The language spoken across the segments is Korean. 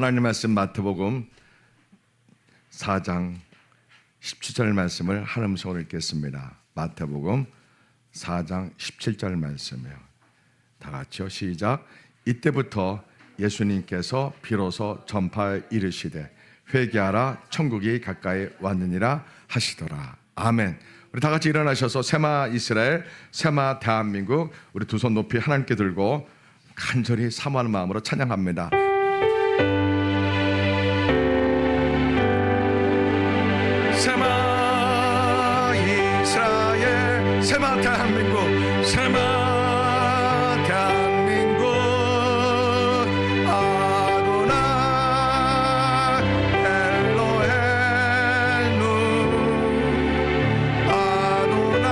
하나님 말씀 마태복음 4장 17절 말씀을 한 음성으로 읽겠습니다. 마태복음 4장 17절 말씀이에요. 다 같이요. 시작. 이때부터 예수님께서 비로소 전파에 이르시되 회개하라 천국이 가까이 왔느니라 하시더라. 아멘. 우리 다 같이 일어나셔서 세마 이스라엘, 세마 대한민국, 우리 두 손 높이 하나님께 들고 간절히 사모하는 마음으로 찬양합니다. 세마 이스라엘, 세마 대한민국, 세마 대한민국, 아도나이 엘로헤inu, 아도나이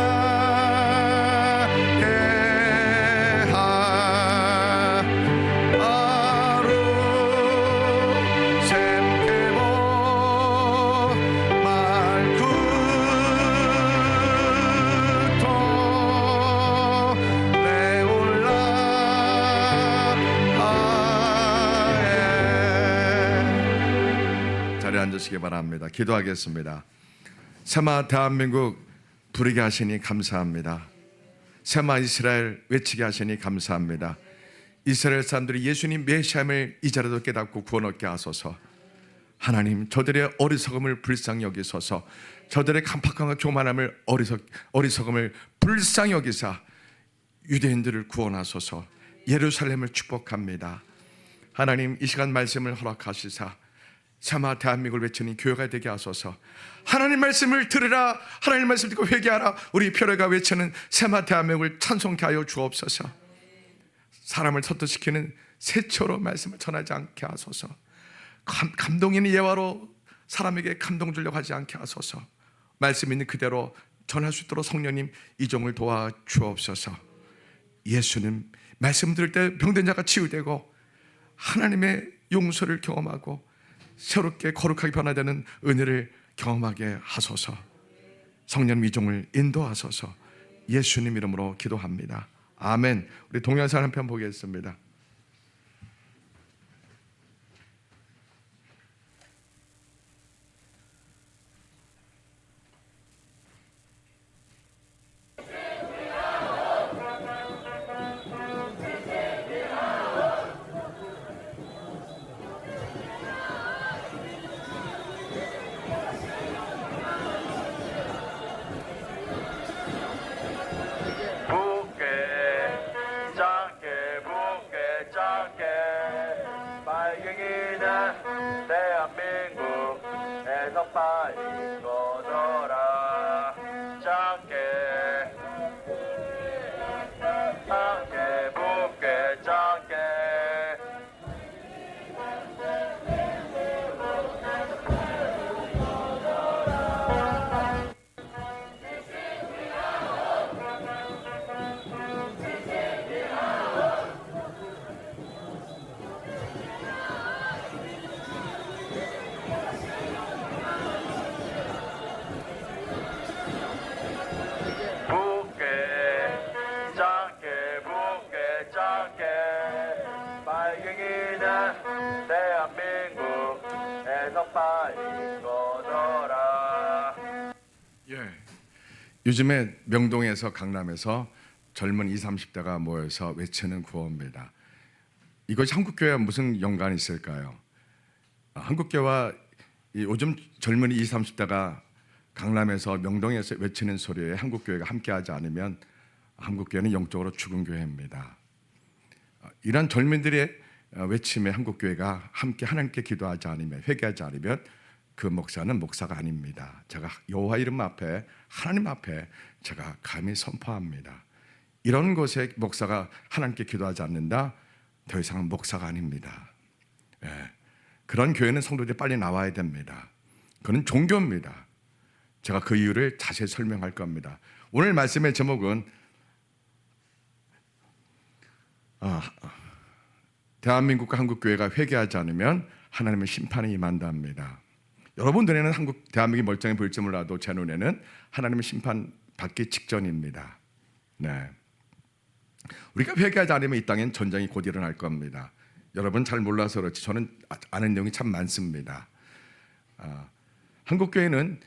예하 아루 셈케보 자리에 앉으시기 바랍니다. 기도하겠습니다. 세마 대한민국 부르게 하시니 감사합니다. 세마 이스라엘 외치게 하시니 감사합니다. 이스라엘 사람들이 예수님 메시아임을 이 자리도 깨닫고 구원 얻게 하소서. 하나님, 저들의 어리석음을 불쌍히 여기소서. 저들의 간팍함과 교만함을 어리석음을 불쌍히 여기사 유대인들을 구원하소서. 예루살렘을 축복합니다. 하나님, 이 시간 말씀을 허락하시사 세마 대한민국을 외치는 교회가 되게 하소서. 하나님 말씀을 들으라, 하나님 말씀 듣고 회개하라. 우리 표례가 외치는 세마 대한민국을 찬송케 하여 주옵소서. 사람을 설득시키는 세초로 말씀을 전하지 않게 하소서. 감동 있는 예화로 사람에게 감동 주려고 하지 않게 하소서. 말씀 있는 그대로 전할 수 있도록 성령님 이종을 도와 주옵소서. 예수님 말씀 들을 때 병든 자가 치유되고 하나님의 용서를 경험하고 새롭게 거룩하게 변화되는 은혜를 경험하게 하소서. 성령 이종을 인도하소서. 예수님 이름으로 기도합니다. 아멘. 우리 동영상 한 편 보겠습니다. 빨리 꺼져라. 작게 붓게 작게 요즘에 명동에서 강남에서 젊은 20, 30대가 모여서 외치는 구호입니다. 이것이 한국교회와 무슨 연관이 있을까요? 한국교회와 요즘 젊은 20, 30대가 강남에서 명동에서 외치는 소리에 한국교회가 함께하지 않으면 한국교회는 영적으로 죽은 교회입니다. 이런 젊은들의 외침에 한국교회가 함께 하나님께 기도하지 않으면, 회개하지 않으면 그 목사는 목사가 아닙니다. 제가 여호와 이름 앞에, 하나님 앞에 제가 감히 선포합니다. 이런 곳에 목사가 하나님께 기도하지 않는다, 더 이상은 목사가 아닙니다. 그런 교회는 성도들이 빨리 나와야 됩니다. 그건 종교입니다. 제가 그 이유를 자세히 설명할 겁니다. 오늘 말씀의 제목은 대한민국과 한국교회가 회개하지 않으면 하나님의 심판이 임한답니다. 여러분들에는 대한민국이 멀쩡해 보일지 몰라도 제 눈에는 하나님의 심판 받기 직전입니다. 네. 우리가 회개하지 않으면 이 땅엔 전쟁이 곧 일어날 겁니다. 여러분 잘 몰라서 그렇지 저는 아는 내용이 참 많습니다. 한국 교회는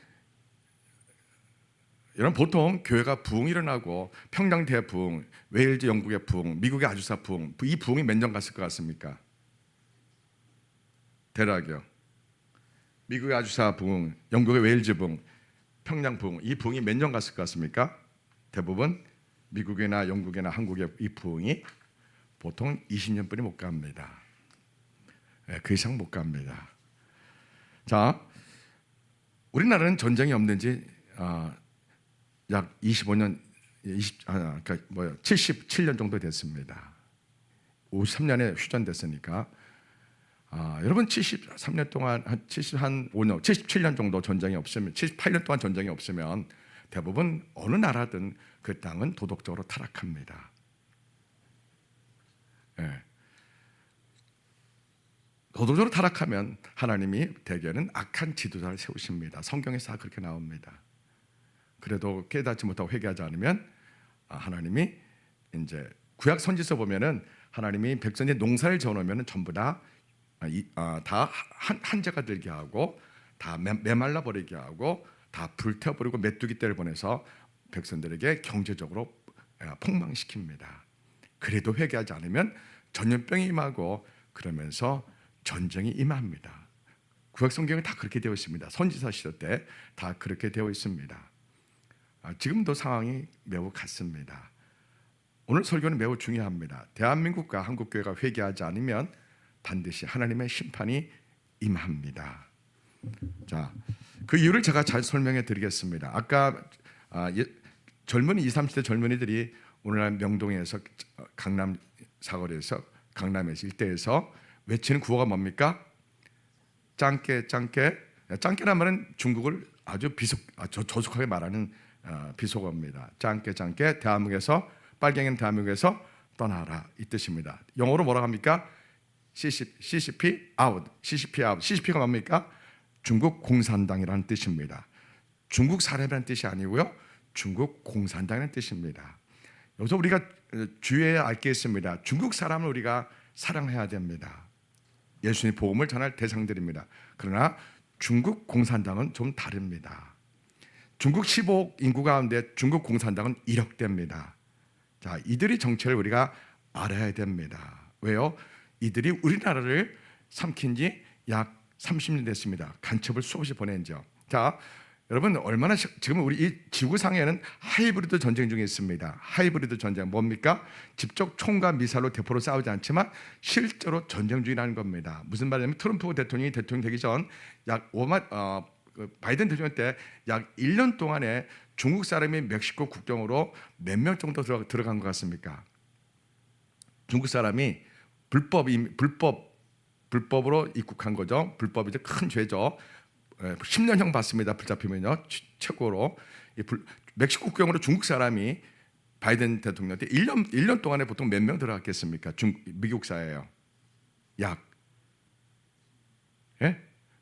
여러분 보통 교회가 부흥이 일어나고 평양 대부흥, 웨일즈 영국의 부흥, 미국의 아주사 부흥, 이 부흥이 몇 년 갔을 것 같습니까? 대략이요. 미국의 아주사 부흥, 영국의 웨일즈 부흥, 평양 부흥, 이 부흥이 몇 년 갔을 것 같습니까? 대부분 미국이나 영국이나 한국의 이 부흥이 보통 20년뿐이 못 갑니다. 그 이상 못 갑니다. 자, 우리나라는 전쟁이 없는 지 약 25년, 77년 정도 됐습니다. 53년에 휴전됐으니까 여러분 73년 동안 한 77년 정도 전쟁이 없으면 78년 동안 전쟁이 없으면 대부분 어느 나라든 그 땅은 도덕적으로 타락합니다. 도덕적으로 타락하면 하나님이 대개는 악한 지도자를 세우십니다. 성경에서 그렇게 나옵니다. 그래도 깨닫지 못하고 회개하지 않으면 하나님이 이제 구약 선지서 보면은 하나님이 백성이 농사를 지어놓으면 전부 다 한재가 들게 하고 다 메말라 버리게 하고 다 불태워버리고 메뚜기 떼를 보내서 백성들에게 경제적으로 폭망시킵니다. 그래도 회개하지 않으면 전염병이 임하고 그러면서 전쟁이 임합니다. 구약 성경에 다 그렇게 되어 있습니다. 선지서 시대 때 다 그렇게 되어 있습니다. 지금도 상황이 매우 같습니다. 오늘 설교는 매우 중요합니다. 대한민국과 한국교회가 회개하지 않으면 반드시 하나님의 심판이 임합니다. 자, 그 이유를 제가 잘 설명해 드리겠습니다. 아까 젊은이 20, 30대 젊은이들이 오늘날 명동에서 강남 사거리에서 강남에서 일대에서 외치는 구호가 뭡니까? 짱깨 짱깨. 짱깨란 말은 중국을 아주 저속하게 말하는 비속어입니다. 짱깨 짱깨. 대한민국에서 빨갱이는 대한민국에서 떠나라 이 뜻입니다. 영어로 뭐라고 합니까? CCP out. CCP out. CCP가 뭡니까? 중국 공산당이라는 뜻입니다. 중국 사람이라는 뜻이 아니고요. 중국 공산당이라는 뜻입니다. 여기서 우리가 주의해야 할 게 있습니다. 중국 사람을 우리가 사랑해야 됩니다. 예수님의 복음을 전할 대상들입니다. 그러나 중국 공산당은 좀 다릅니다. 중국 15억 인구 가운데 중국 공산당은 1억 대입니다. 자, 이들의 정체를 우리가 알아야 됩니다. 왜요? 이들이 우리나라를 삼킨 지 약 30년 됐습니다. 간첩을 수없이 보낸 죠. 자, 여러분 얼마나 지금 우리 이 지구상에는 하이브리드 전쟁 중에 있습니다. 하이브리드 전쟁 뭡니까? 직접 총과 미사일로 대포로 싸우지 않지만 실제로 전쟁 중이라는 겁니다. 무슨 말이냐면 트럼프 대통령이 대통령 되기 전 약 바이든 대통령 때 약 1년 동안에 중국 사람이 멕시코 국경으로 몇 명 정도 들어간 것 같습니까? 중국 사람이 불법으로 입국한 거죠. 불법이죠. 큰 죄죠. 10년형 받습니다. 붙잡히면요. 최고로 멕시코 국경으로 중국 사람이 바이든 대통령 때 1년 동안에 보통 몇 명 들어갔겠습니까? 미국 사회예요. 약. 예?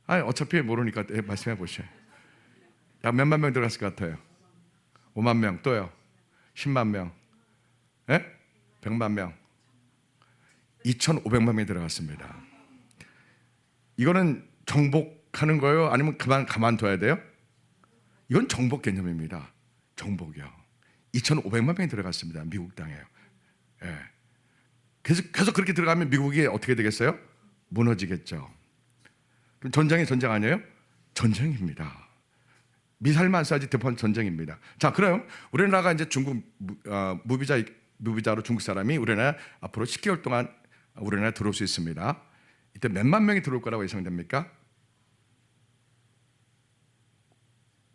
어차피 모르니까 말씀해 보셔요. 약 몇만 명 들어갔을 것 같아요? 5만 명. 또요? 10만 명. 예? 100만 명. 2,500만 명이 들어갔습니다. 이거는 정복하는 거예요? 아니면 가만둬야 돼요? 이건 정복 개념입니다. 정복이요. 2,500만 명이 들어갔습니다. 미국 땅에요. 예. 계속 그렇게 들어가면 미국이 어떻게 되겠어요? 무너지겠죠. 그럼 전쟁 아니에요? 전쟁입니다. 미사일만 쏴야지 대포는 전쟁입니다. 자, 그럼 우리나라가 이제 중국 무비자로 중국 사람이 우리나라 앞으로 10개월 동안 우리나라에 들어올 수 있습니다. 이때 몇만 명이 들어올 거라고 예상됩니까?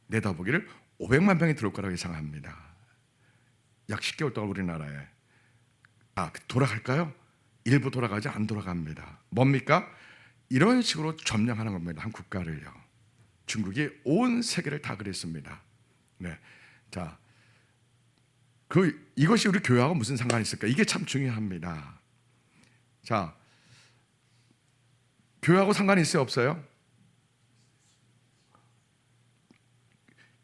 내다보기를 500만 명이 들어올 거라고 예상합니다. 약 10개월 동안 우리나라에. 돌아갈까요? 일부 돌아가지 안 돌아갑니다. 뭡니까? 이런 식으로 점령하는 겁니다. 한 국가를요. 중국이 온 세계를 다 그랬습니다. 네, 자, 이것이 우리 교회하고 무슨 상관이 있을까? 이게 참 중요합니다. 자, 교회하고 상관이 있어요, 없어요?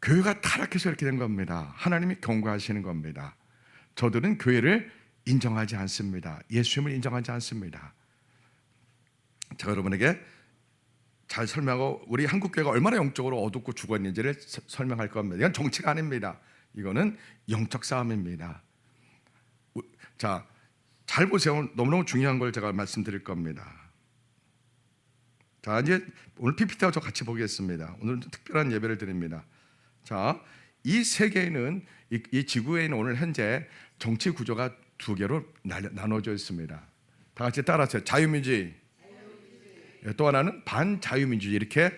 교회가 타락해서 이렇게 된 겁니다. 하나님이 경고하시는 겁니다. 저들은 교회를 인정하지 않습니다. 예수님을 인정하지 않습니다. 제가 여러분에게 잘 설명하고 우리 한국교회가 얼마나 영적으로 어둡고 죽었는지를 설명할 겁니다. 이건 정치가 아닙니다. 이거는 영적 싸움입니다. 자, 잘 보세요. 너무너무 중요한 걸 제가 말씀드릴 겁니다. 자, 이제 오늘 PPT와 저 같이 보겠습니다. 오늘은 특별한 예배를 드립니다. 자, 이 세계에는 이 지구에는 오늘 현재 정치 구조가 두 개로 나눠져 있습니다. 다 같이 따라하세요. 자유민주주의. 또 하나는 반자유민주주의. 이렇게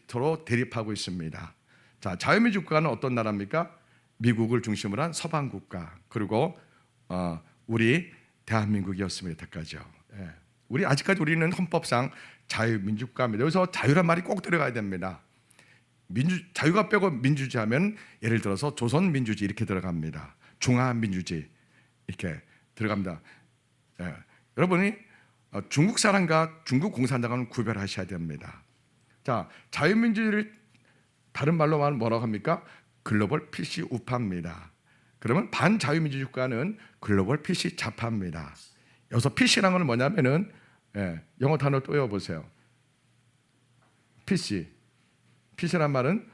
서로 대립하고 있습니다. 자, 자유민주 국가는 어떤 나라입니까? 미국을 중심으로 한 서방 국가, 그리고 우리 대한민국이었습니다. 까지요. 예. 우리 아직까지 우리는 헌법상 자유민주 국가입니다. 여기서 자유란 말이 꼭 들어가야 됩니다. 자유가 빼고 민주주의하면 예를 들어서 조선민주주의 이렇게 들어갑니다. 중화민주주의 이렇게 들어갑니다. 예. 여러분이 중국 사람과 중국 공산당은 구별하셔야 됩니다. 자, 자유민주주의를 다른 말로 말하면 뭐라고 합니까? 글로벌 PC 우파입니다. 그러면 반자유민주주의 국가는 글로벌 PC 좌파입니다. 여기서 PC라는 건 뭐냐면은 영어 단어 또 외워보세요. PC란 말은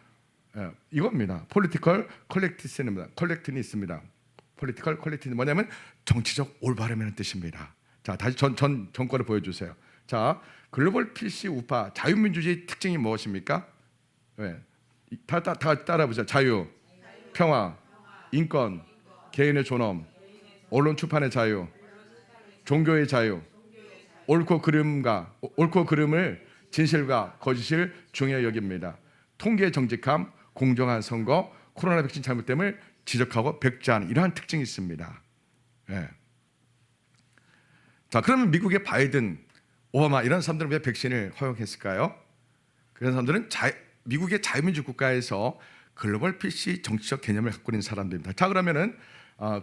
이겁니다. Political Correctness입니다. Political Correctness 뭐냐면 정치적 올바름이라는 뜻입니다. 자, 다시 정권을 보여주세요. 자, 글로벌 PC 우파 자유민주주의 특징이 무엇입니까? 다 따라보세요. 자유, 평화, 인권, 개인의 존엄, 언론 출판의 자유, 종교의 자유, 옳고 그름을 진실과 거짓을 중요히 여깁니다. 통계 정직함, 공정한 선거, 코로나 백신 잘못됨을 지적하고 백지하는 이러한 특징이 있습니다. 예. 자, 그러면 미국의 바이든, 오바마 이런 사람들은 왜 백신을 허용했을까요? 그런 사람들은 미국의 자유민주 국가에서 글로벌 PC 정치적 개념을 갖고 있는 사람들입니다. 자, 그러면은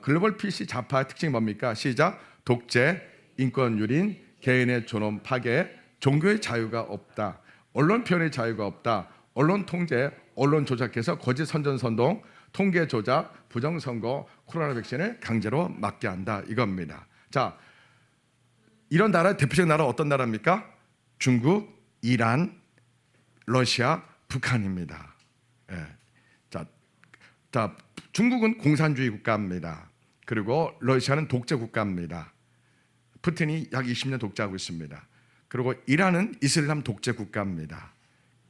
글로벌 PC 좌파의 특징이 뭡니까? 시작. 독재, 인권 유린, 개인의 존엄 파괴, 종교의 자유가 없다, 언론 표현의 자유가 없다, 언론 통제, 언론 조작해서 거짓 선전 선동, 통계 조작, 부정 선거, 코로나 백신을 강제로 맞게 한다 이겁니다. 자, 이런 나라 대표적 나라 어떤 나라입니까? 중국, 이란, 러시아, 북한입니다. 예. 자, 중국은 공산주의 국가입니다. 그리고 러시아는 독재 국가입니다. 푸틴이 약 20년 독재하고 있습니다. 그리고 이란은 이슬람 독재 국가입니다.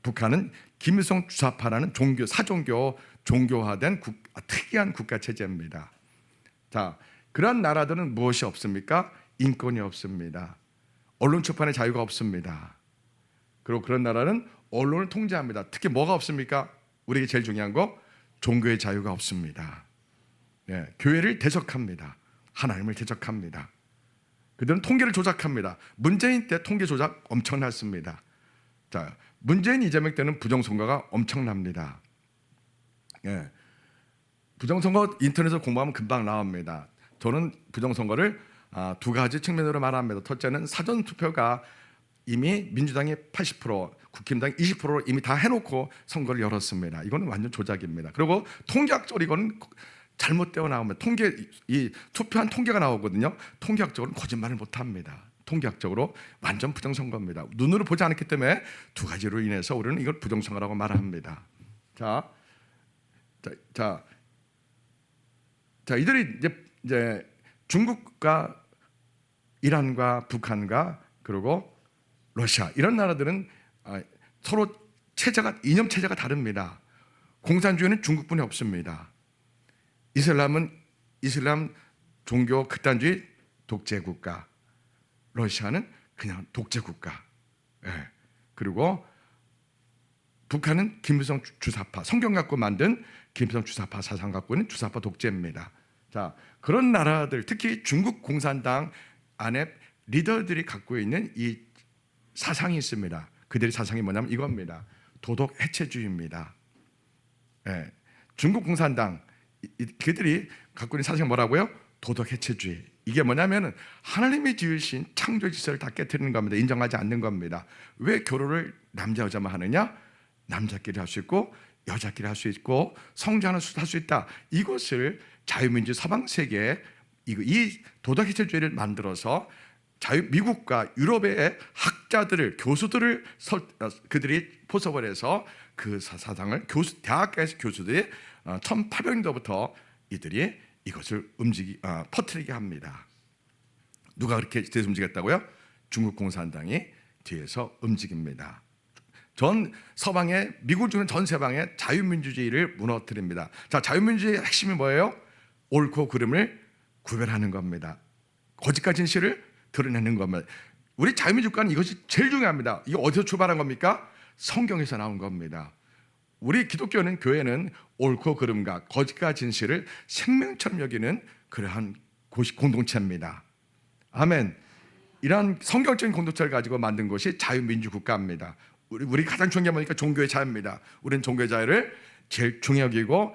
북한은 김일성 주사파라는 사종교 종교화된 특이한 국가 체제입니다. 자, 그런 나라들은 무엇이 없습니까? 인권이 없습니다. 언론 출판의 자유가 없습니다. 그리고 그런 나라는 언론을 통제합니다. 특히 뭐가 없습니까? 우리에게 제일 중요한 거 종교의 자유가 없습니다. 예, 교회를 대적합니다. 하나님을 대적합니다. 그들은 통계를 조작합니다. 문재인 때 통계 조작 엄청났습니다. 자, 문재인 이재명 때는 부정선거가 엄청납니다. 예, 부정선거 인터넷에서 공부하면 금방 나옵니다. 저는 부정선거를 두 가지 측면으로 말합니다. 첫째는 사전투표가 이미 민주당이 80%, 국힘당이 20%를 이미 다 해놓고 선거를 열었습니다. 이거는 완전 조작입니다. 그리고 통계학적으로 이건 잘못되어 나옵니다. 이 투표한 통계가 나오거든요. 통계학적으로는 거짓말을 못합니다. 통계학적으로 완전 부정선거입니다. 눈으로 보지 않았기 때문에 두 가지로 인해서 우리는 이걸 부정선거라고 말합니다. 자, 이들이 이제 중국과 이란과 북한과 그리고 러시아 이런 나라들은 서로 이념 체제가 다릅니다. 공산주의는 중국뿐이 없습니다. 이슬람 종교 극단주의 독재 국가, 러시아는 그냥 독재 국가. 예. 그리고 북한은 김일성 주사파, 성경 갖고 만든 김일성 주사파 사상 갖고 있는 주사파 독재입니다. 자, 그런 나라들, 특히 중국 공산당 안에 리더들이 갖고 있는 이 사상이 있습니다. 그들의 사상이 뭐냐면 이겁니다. 도덕 해체주의입니다. 예. 중국 공산당 그들이 갖고 있는 사상이 뭐라고요? 도덕 해체주의. 이게 뭐냐면은 하나님이 지으신 창조 질서를 다 깨트리는 겁니다. 인정하지 않는 겁니다. 왜 결혼을 남자 여자만 하느냐? 남자끼리 할 수 있고 여자끼리 할 수 있고 성장할 수 있다. 이것을 자유민주 서방 세계에 이 도덕 해체주의를 만들어서 미국과 유럽의 학자들을 교수들을 그들이 포섭을 해서 그 사상을 대학가에서 교수들이 1800년도부터 이들이 이것을 퍼뜨리게 합니다. 누가 그렇게 뒤에서 움직였다고요? 중국 공산당이 뒤에서 움직입니다. 전 서방의 미국을 주는 전 세방의 자유민주주의를 무너뜨립니다. 자, 자유민주주의의 핵심이 뭐예요? 옳고 그름을 구별하는 겁니다. 거짓과 진실을 드러내는 겁니다. 우리 자유민주국가는 이것이 제일 중요합니다. 이게 어디서 출발한 겁니까? 성경에서 나온 겁니다. 우리 기독교는 교회는 옳고 그름과 거짓과 진실을 생명처럼 여기는 그러한 공동체입니다. 아멘. 이러한 성경적인 공동체를 가지고 만든 것이 자유민주국가입니다. 우리 가장 중요한 게 뭐니까 종교의 자유입니다. 우리는 종교의 자유를 제일 중요히 여기고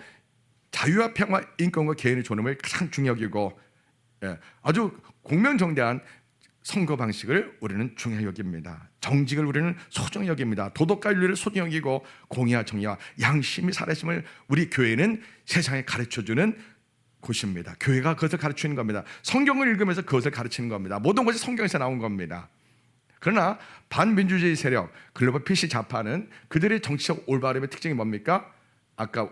자유와 평화, 인권과 개인의 존엄을 가장 중요히 여기고 아주 공명정대한 선거 방식을 우리는 중요히 여깁니다. 정직을 우리는 소중히 여깁니다. 도덕과 윤리를 소중히 여기고 공의와 정의와 양심이 살아있음을 우리 교회는 세상에 가르쳐주는 곳입니다. 교회가 그것을 가르치는 겁니다. 성경을 읽으면서 그것을 가르치는 겁니다. 모든 것이 성경에서 나온 겁니다. 그러나 반민주주의 세력 글로벌 PC 좌파는 그들의 정치적 올바름의 특징이 뭡니까? 아까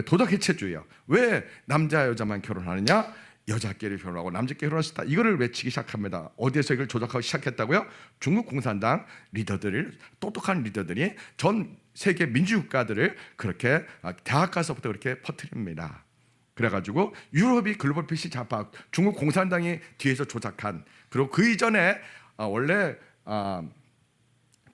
도덕 해체주의요. 왜 남자 여자만 결혼하느냐? 여자끼리 결혼하고 남자끼리 결혼할 수 있다. 이거를 외치기 시작합니다. 어디에서 이걸 조작하기 시작했다고요? 중국 공산당 리더들을 똑똑한 리더들이 전 세계 민주국가들을 그렇게 대학 가서부터 그렇게 퍼뜨립니다. 그래가지고 유럽이 글로벌 PC 좌파 중국 공산당이 뒤에서 조작한 그리고 그 이전에 원래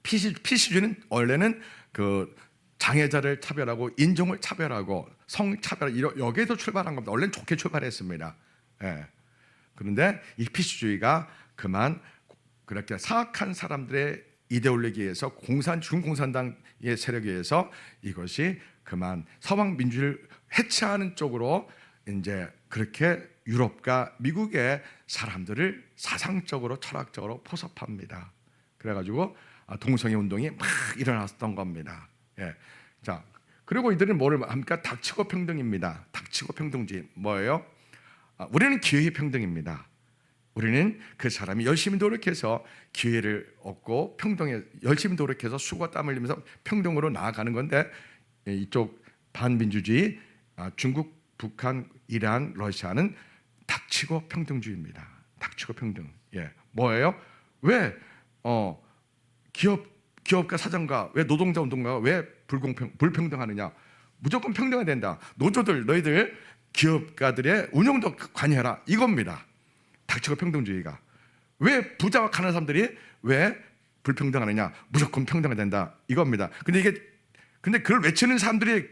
PC주의는 원래는 그 장애자를 차별하고 인종을 차별하고 성차별 여기에서 출발한 겁니다. 원래는 좋게 출발했습니다. 예. 그런데 이 PC주의가 그만 그렇게 사악한 사람들의 이데올로기에서 중공산당의 세력에 의해서 이것이 그만 서방 민주를 해체하는 쪽으로 이제 그렇게 유럽과 미국의 사람들을 사상적으로 철학적으로 포섭합니다. 그래가지고 동성애 운동이 막 일어났던 겁니다. 예. 자, 그리고 이들은 뭐를 합니까? 닥치고 평등입니다. 닥치고 평등주의 뭐예요? 우리는 기회의 평등입니다. 우리는 그 사람이 열심히 노력해서 기회를 얻고 열심히 노력해서 수고와 땀을 흘리면서 평등으로 나아가는 건데 이쪽 반민주주의 중국, 북한, 이란, 러시아는 닥치고 평등주의입니다. 닥치고 평등. 예, 뭐예요? 왜 기업가 사장과 왜 노동자 운동가가 왜 불평등하느냐? 무조건 평등해야 된다. 노조들 너희들 기업가들의 운영도 관여해라 이겁니다. 닥치고 평등주의가. 왜 부자와 가난한 사람들이 왜 불평등하느냐? 무조건 평등해야 된다 이겁니다. 근데 그걸 외치는 사람들이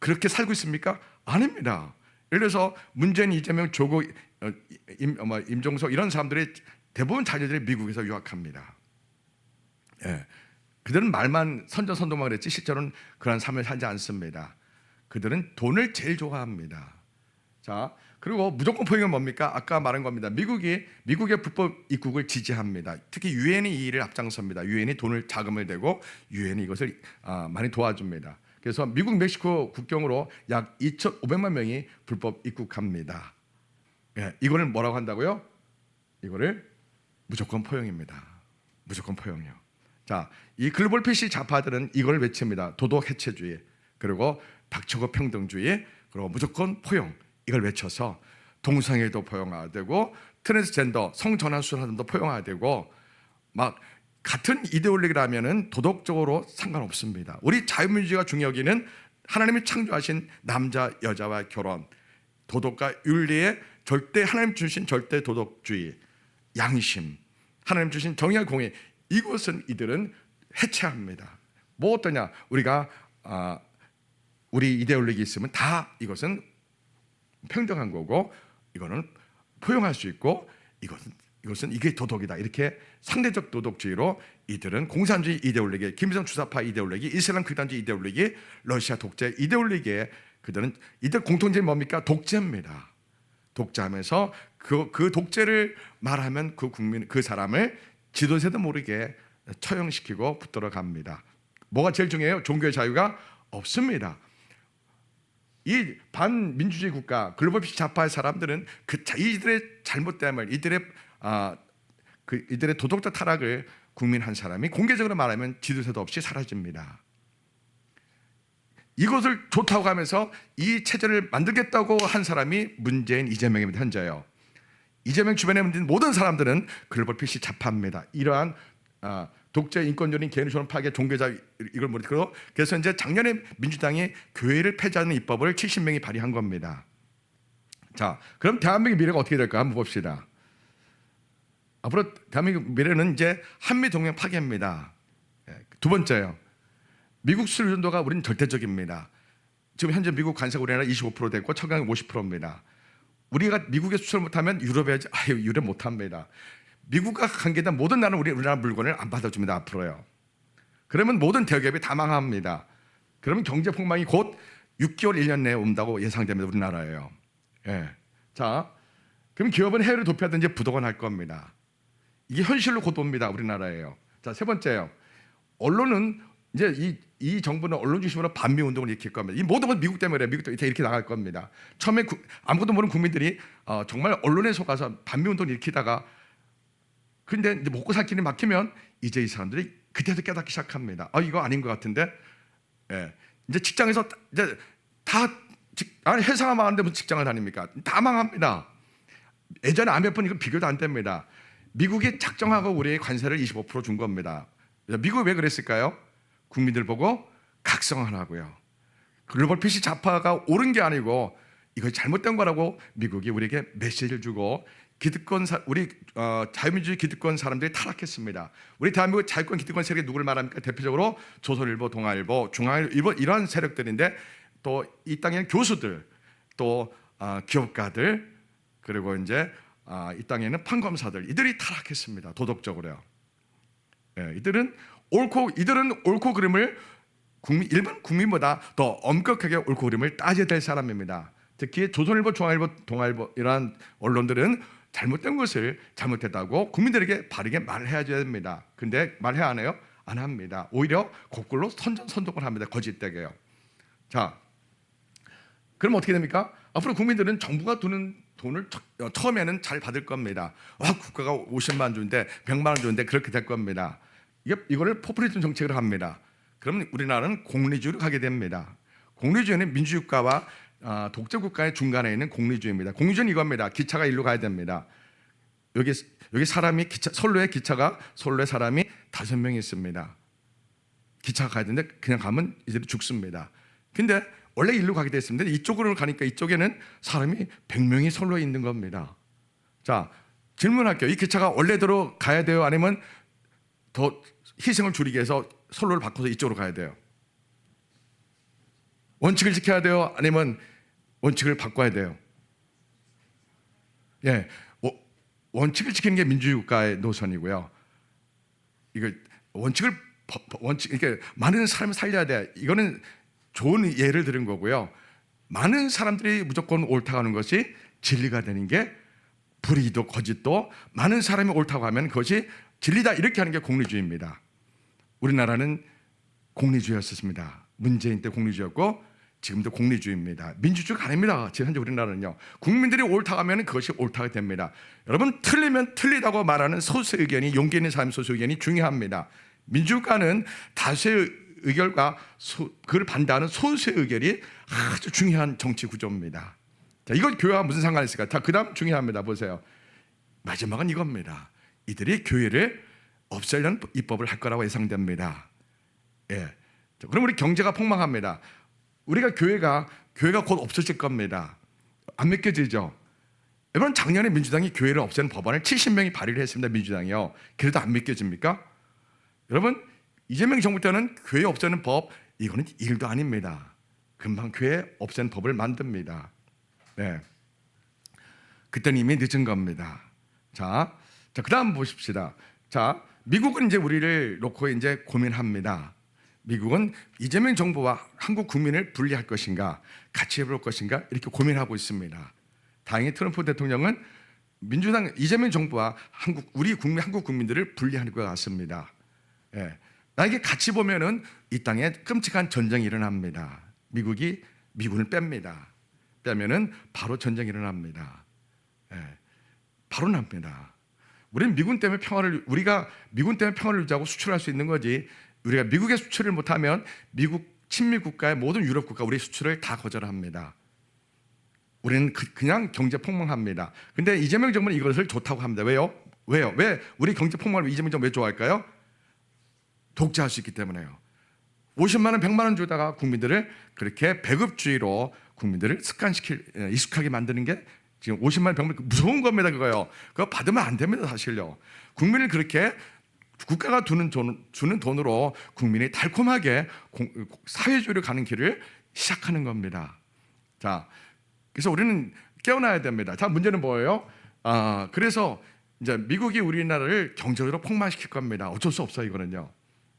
그렇게 살고 있습니까? 아닙니다. 예를 들어서 문재인, 이재명, 조국, 임종석 이런 사람들이 대부분 자녀들이 미국에서 유학합니다. 예. 그들은 말만 선전선동만 그랬지 실제로는 그런 삶을 살지 않습니다. 그들은 돈을 제일 좋아합니다. 자, 그리고 무조건 포용은 뭡니까? 아까 말한 겁니다. 미국의 불법 입국을 지지합니다. 특히 유엔이 이 일을 앞장섭니다. 유엔이 자금을 대고 유엔이 이것을 많이 도와줍니다. 그래서 미국 멕시코 국경으로 약 2,500만 명이 불법 입국합니다. 예, 이거를 뭐라고 한다고요? 이거를 무조건 포용입니다. 무조건 포용이요. 자, 이 글로벌 PC 좌파들은 이걸 외칩니다. 도덕 해체주의, 그리고 닥치고 평등주의, 그리고 무조건 포용 이걸 외쳐서 동성애도 포용해야 되고 트랜스젠더 성전환수술 사람도 포용해야 되고 막 같은 이데올로기라면은 도덕적으로 상관없습니다. 우리 자유민주주의가 중요하기는 하나님이 창조하신 남자 여자와 결혼, 도덕과 윤리의 하나님 주신 절대 도덕주의, 양심, 하나님 주신 정의와 공의 이것은 이들은 해체합니다. 뭐 어떠냐? 우리가 우리 이데올로기 있으면 다 이것은 평등한 거고 이거는 포용할 수 있고 이것은 이게 도덕이다. 이렇게 상대적 도덕주의로 이들은 공산주의 이데올로기, 김일성 주사파 이데올로기, 이슬람 극단주의 이데올로기, 러시아 독재 이데올로기에 이들 공통점이 뭡니까? 독재입니다. 독재하면서 그 독재를 말하면 그 사람을 지도세도 모르게 처형시키고 붙들어 갑니다. 뭐가 제일 중요해요? 종교의 자유가 없습니다. 이 반민주주의 국가 글로벌 좌파의 사람들은 이들의 잘못됨을 이들의 도덕적 타락을 국민 한 사람이 공개적으로 말하면 지도세도 없이 사라집니다. 이것을 좋다고 하면서 이 체제를 만들겠다고 한 사람이 문재인, 이재명입니다. 현재요. 이재명 주변에 있는 모든 사람들은 글로벌 PC 좌파입니다. 이러한 독재, 인권주의, 개인주의 파괴, 종교자 이걸 모르고 그래서 이제 작년에 민주당이 교회를 폐지하는 입법을 70명이 발의한 겁니다. 자, 그럼 대한민국의 미래가 어떻게 될까 한번 봅시다. 앞으로 대한민국 미래는 이제 한미 동맹 파괴입니다. 두 번째요. 미국 수출 의존도가 우리는 절대적입니다. 지금 현재 미국 관세가 우리나라 25% 됐고 철강이 50%입니다. 우리가 미국에 수출 못하면 유럽에 해야지. 유럽 못합니다. 미국과 관계된 모든 나라는 우리나라 물건을 안 받아줍니다. 앞으로요. 그러면 모든 대기업이 다 망합니다. 그러면 경제 폭망이 곧 6개월 1년 내에 온다고 예상됩니다. 우리나라예요. 예. 자, 그럼 기업은 해외로 도피하든지 부도가 날 겁니다. 이게 현실로 곧 옵니다. 우리나라예요. 자, 세 번째요. 언론은 이제 이 정부는 언론 중심으로 반미 운동을 일으킬 겁니다. 이 모든 건 미국 때문에 미국 때문에 이렇게 나갈 겁니다. 처음에 아무것도 모르는 국민들이 정말 언론에 속아서 반미 운동을 일으키다가 근데 이제 먹고 살 길이 막히면 이제 이 사람들이 그때도 깨닫기 시작합니다. 이거 아닌 것 같은데. 예. 이제 직장에서 이제 다 회사가 망하는데 무슨 직장을 다닙니까? 다 망합니다. 예전에 아메폰 이거 비교도 안 됩니다. 미국이 작정하고 우리의 관세를 25% 준 겁니다. 미국이 왜 그랬을까요? 국민들 보고 각성하라고요. 글로벌 PC 좌파가 옳은 게 아니고 이거 잘못된 거라고 미국이 우리에게 메시지를 주고 기득권 우리 자유민주주의 기득권 사람들이 타락했습니다. 우리 대한민국 자유권 기득권 세력이 누구를 말합니까? 대표적으로 조선일보, 동아일보, 중앙일보 이러한 세력들인데 또 이 땅에는 교수들, 또 기업가들 그리고 이제 이 땅에는 판검사들 이들이 타락했습니다. 도덕적으로요. 예, 이들은 옳고 그름을 일반 국민보다 더 엄격하게 옳고 그름을 따져야 될 사람입니다. 특히 조선일보, 중앙일보, 동아일보 이러한 언론들은 잘못된 것을 잘못했다고 국민들에게 바르게 말해야 됩니다. 근데 말해야 안 해요? 안 합니다. 오히려 거꾸로 선전선동을 합니다. 거짓되게요. 자, 그럼 어떻게 됩니까? 앞으로 국민들은 정부가 두는 돈을 처음에는 잘 받을 겁니다. 국가가 50만 원 주는데 100만 원 주는데 그렇게 될 겁니다. 이거를 포퓰리즘 정책을 합니다. 그러면 우리나라는 공리주의로 가게 됩니다. 공리주의는 민주국가와 독재국가의 중간에 있는 공리주의입니다. 공리주의는 이겁니다. 기차가 일로 가야 됩니다. 여기 사람이 선로에 사람이 5명이 있습니다. 기차가 가야 되는데 그냥 가면 이제 죽습니다. 근데 원래 일로 가게 됐습니다. 이쪽으로 가니까 이쪽에는 사람이 100명이 선로에 있는 겁니다. 자, 질문할게요. 이 기차가 원래대로 가야 돼요? 아니면 더 희생을 줄이기 위해서 선로를 바꿔서 이쪽으로 가야 돼요? 원칙을 지켜야 돼요? 아니면 원칙을 바꿔야 돼요? 예, 원칙을 지키는 게 민주주의 국가의 노선이고요. 이거 원칙 이렇게 많은 사람을 살려야 돼. 이거는 좋은 예를 들은 거고요. 많은 사람들이 무조건 옳다고 하는 것이 진리가 되는 게 불의도 거짓도 많은 사람이 옳다고 하면 그것이 진리다 이렇게 하는 게 공리주의입니다. 우리나라는 공리주의였습니다. 문재인 때 공리주의였고 지금도 공리주의입니다. 민주주의가 아닙니다. 지금 현재 우리나라는요. 국민들이 옳다고 하면 그것이 옳다가 됩니다. 여러분 틀리면 틀리다고 말하는 소수 의견이 용기 있는 사람의 소수 의견이 중요합니다. 민주국가는 다수의 의견과 그걸 반대하는 소수의 의견이 아주 중요한 정치 구조입니다. 자, 이건 교회와 무슨 상관이 있을까? 자, 그다음 중요합니다. 보세요. 마지막은 이겁니다. 이들이 교회를 없애려는 입법을 할 거라고 예상됩니다. 예. 자, 그럼 우리 경제가 폭망합니다. 우리가 교회가 곧 없어질 겁니다. 안 믿겨지죠? 여러분 작년에 민주당이 교회를 없애는 법안을 70명이 발의를 했습니다. 민주당이요. 그래도 안 믿겨집니까? 여러분 이재명 정부 때는 교회 없애는 법 이거는 일도 아닙니다. 금방 교회 없애는 법을 만듭니다. 네. 그때는 이미 늦은 겁니다. 자, 그다음 보십시다. 자, 미국은 이제 우리를 놓고 이제 고민합니다. 미국은 이재명 정부와 한국 국민을 분리할 것인가, 같이 해볼 것인가 이렇게 고민하고 있습니다. 다행히 트럼프 대통령은 민주당 이재명 정부와 한국 국민들을 분리하는 것 같습니다. 예. 나에게 같이 보면은 이 땅에 끔찍한 전쟁이 일어납니다. 미국이 미군을 뺍니다. 빼면은 바로 전쟁이 일어납니다. 예. 바로 납니다. 우리는 우리가 미군 때문에 평화를 유지하고 수출할 수 있는 거지. 우리가 미국에 수출을 못하면 미국 친미 국가의 모든 유럽 국가 우리 수출을 다 거절합니다. 우리는 그냥 경제 폭망합니다. 근데 이재명 정부는 이것을 좋다고 합니다. 왜요? 왜 우리 경제 폭망을 이재명 정부 왜 좋아할까요? 독재할 수 있기 때문에요. 50만 원, 100만 원 주다가 국민들을 그렇게 배급주의로 국민들을 익숙하게 만드는 게 지금 50만 원, 100만 원 무서운 겁니다. 그거 받으면 안 됩니다. 사실요. 국민을 그렇게 국가가 주는 돈으로 국민이 달콤하게 사회주의로 가는 길을 시작하는 겁니다. 자, 그래서 우리는 깨어나야 됩니다. 자, 문제는 뭐예요? 그래서 이제 미국이 우리나라를 경제적으로 폭망시킬 겁니다. 어쩔 수 없어요. 이거는요.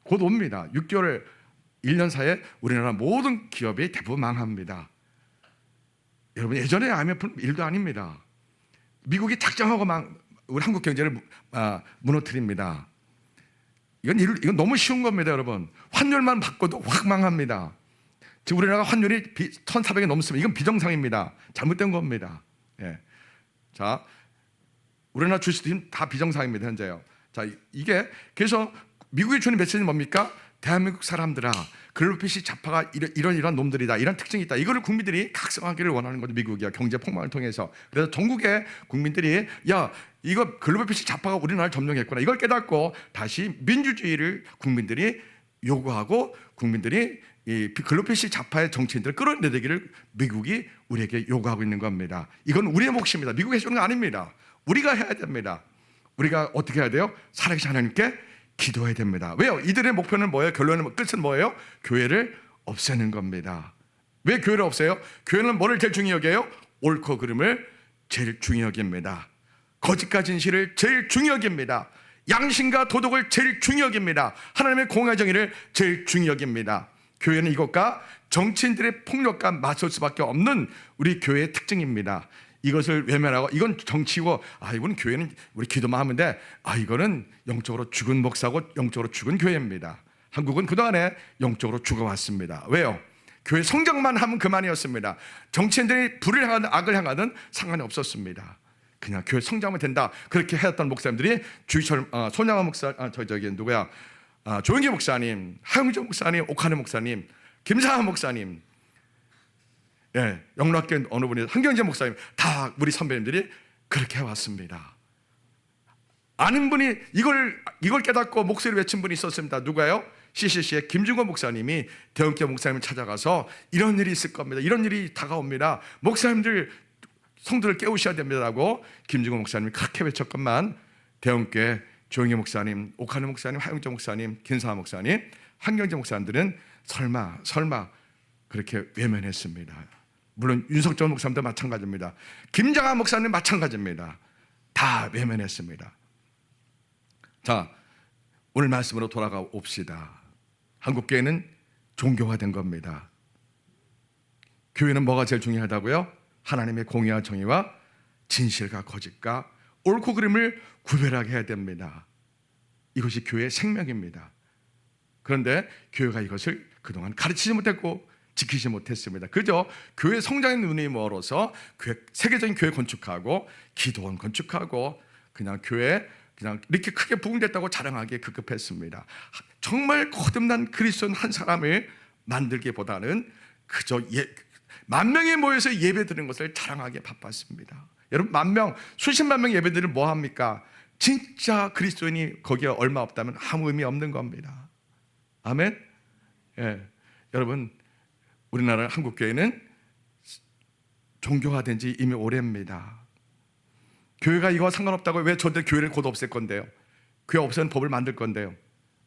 곧 옵니다. 6개월, 1년 사이에 우리나라 모든 기업이 대부분 망합니다. 여러분, 예전에 IMF는 일도 아닙니다. 미국이 작정하고 우리 한국 경제를 무너뜨립니다. 이건 너무 쉬운 겁니다, 여러분. 환율만 바꿔도 확 망합니다. 지금 우리나라 환율이 1,400이 넘습니다. 이건 비정상입니다. 잘못된 겁니다. 예. 자, 우리나라 주식도 다 비정상입니다, 현재요. 자, 이게 그래서 미국이 주는 메시지는 뭡니까? 대한민국 사람들아, 글로피시 좌파가 이런 놈들이다, 이런 특징이 있다. 이거를 국민들이 각성하기를 원하는 거죠. 미국이요, 경제 폭망을 통해서. 그래서 전국의 국민들이 야, 이거 글로피시 좌파가 우리나라를 점령했구나, 이걸 깨닫고 다시 민주주의를 국민들이 요구하고 국민들이 이 글로피시 좌파의 정치인들을 끌어내리기를 미국이 우리에게 요구하고 있는 겁니다. 이건 우리의 몫입니다. 미국이 해주는 거 아닙니다. 우리가 해야 됩니다. 우리가 어떻게 해야 돼요? 살아계신 하나님께 기도해야 됩니다. 왜요? 이들의 목표는 뭐예요? 결론은 끝은 뭐예요? 교회를 없애는 겁니다. 왜 교회를 없애요? 교회는 뭐를 제일 중요히 여겨요? 옳고 그름을 제일 중요히 여깁니다. 거짓과 진실을 제일 중요히 여깁니다. 양심과 도덕을 제일 중요히 여깁니다. 하나님의 공의와 정의를 제일 중요히 여깁니다. 교회는 이것과 정치인들의 폭력과 맞설 수밖에 없는 우리 교회의 특징입니다. 이것을 외면하고 이건 정치고 이건 교회는 우리 기도만 하면 돼. 이거는 영적으로 죽은 목사고 영적으로 죽은 교회입니다. 한국은 그동안에 영적으로 죽어왔습니다. 왜요? 교회 성장만 하면 그만이었습니다. 정치인들이 불을 향하든 악을 향하든 상관이 없었습니다. 그냥 교회 성장하면 된다. 그렇게 해왔던 목사님들이 손양원 목사, 조영기 목사님, 하영조 목사님, 옥하늘 목사님, 김상한 목사님, 예, 영락교 어느 분이 한경재 목사님, 다 우리 선배님들이 그렇게 해왔습니다. 아는 분이 이걸 깨닫고 목소리를 외친 분이 있었습니다. 누가요? CCC의 김중건 목사님이 대형교 목사님을 찾아가서 이런 일이 있을 겁니다. 이런 일이 다가옵니다. 목사님들 성도를 깨우셔야 됩니다라고 김중건 목사님이 그렇게 외쳤건만 대형교회 조영희 목사님, 옥하늘 목사님, 하영정 목사님, 김상하 목사님, 한경재 목사님들은 설마 그렇게 외면했습니다. 물론 윤석철 목사님도 마찬가지입니다. 김장한 목사님 마찬가지입니다. 다 외면했습니다. 자, 오늘 말씀으로 돌아가 옵시다. 한국교회는 종교화된 겁니다. 교회는 뭐가 제일 중요하다고요? 하나님의 공의와 정의와 진실과 거짓과 옳고 그름을 구별하게 해야 됩니다. 이것이 교회의 생명입니다. 그런데 교회가 이것을 그동안 가르치지 못했고 지키지 못했습니다. 그저 교회 성장의 눈이 멀어서 세계적인 교회 건축하고 기도원 건축하고 그냥 교회 그냥 이렇게 크게 부흥됐다고 자랑하기에 급급했습니다. 정말 거듭난 그리스도인 한 사람을 만들기보다는 그저 만 명이 모여서 예배 드리는 것을 자랑하기에 바빴습니다. 여러분, 수십만 명 예배드리면 뭐 합니까? 진짜 그리스도인이 거기에 얼마 없다면 아무 의미 없는 겁니다. 아멘. 예, 여러분, 우리나라 한국교회는 종교화된 지 이미 오래입니다. 교회가 이거와 상관없다고 왜 저들 교회를 곧 없앨 건데요? 교회 없애는 법을 만들 건데요?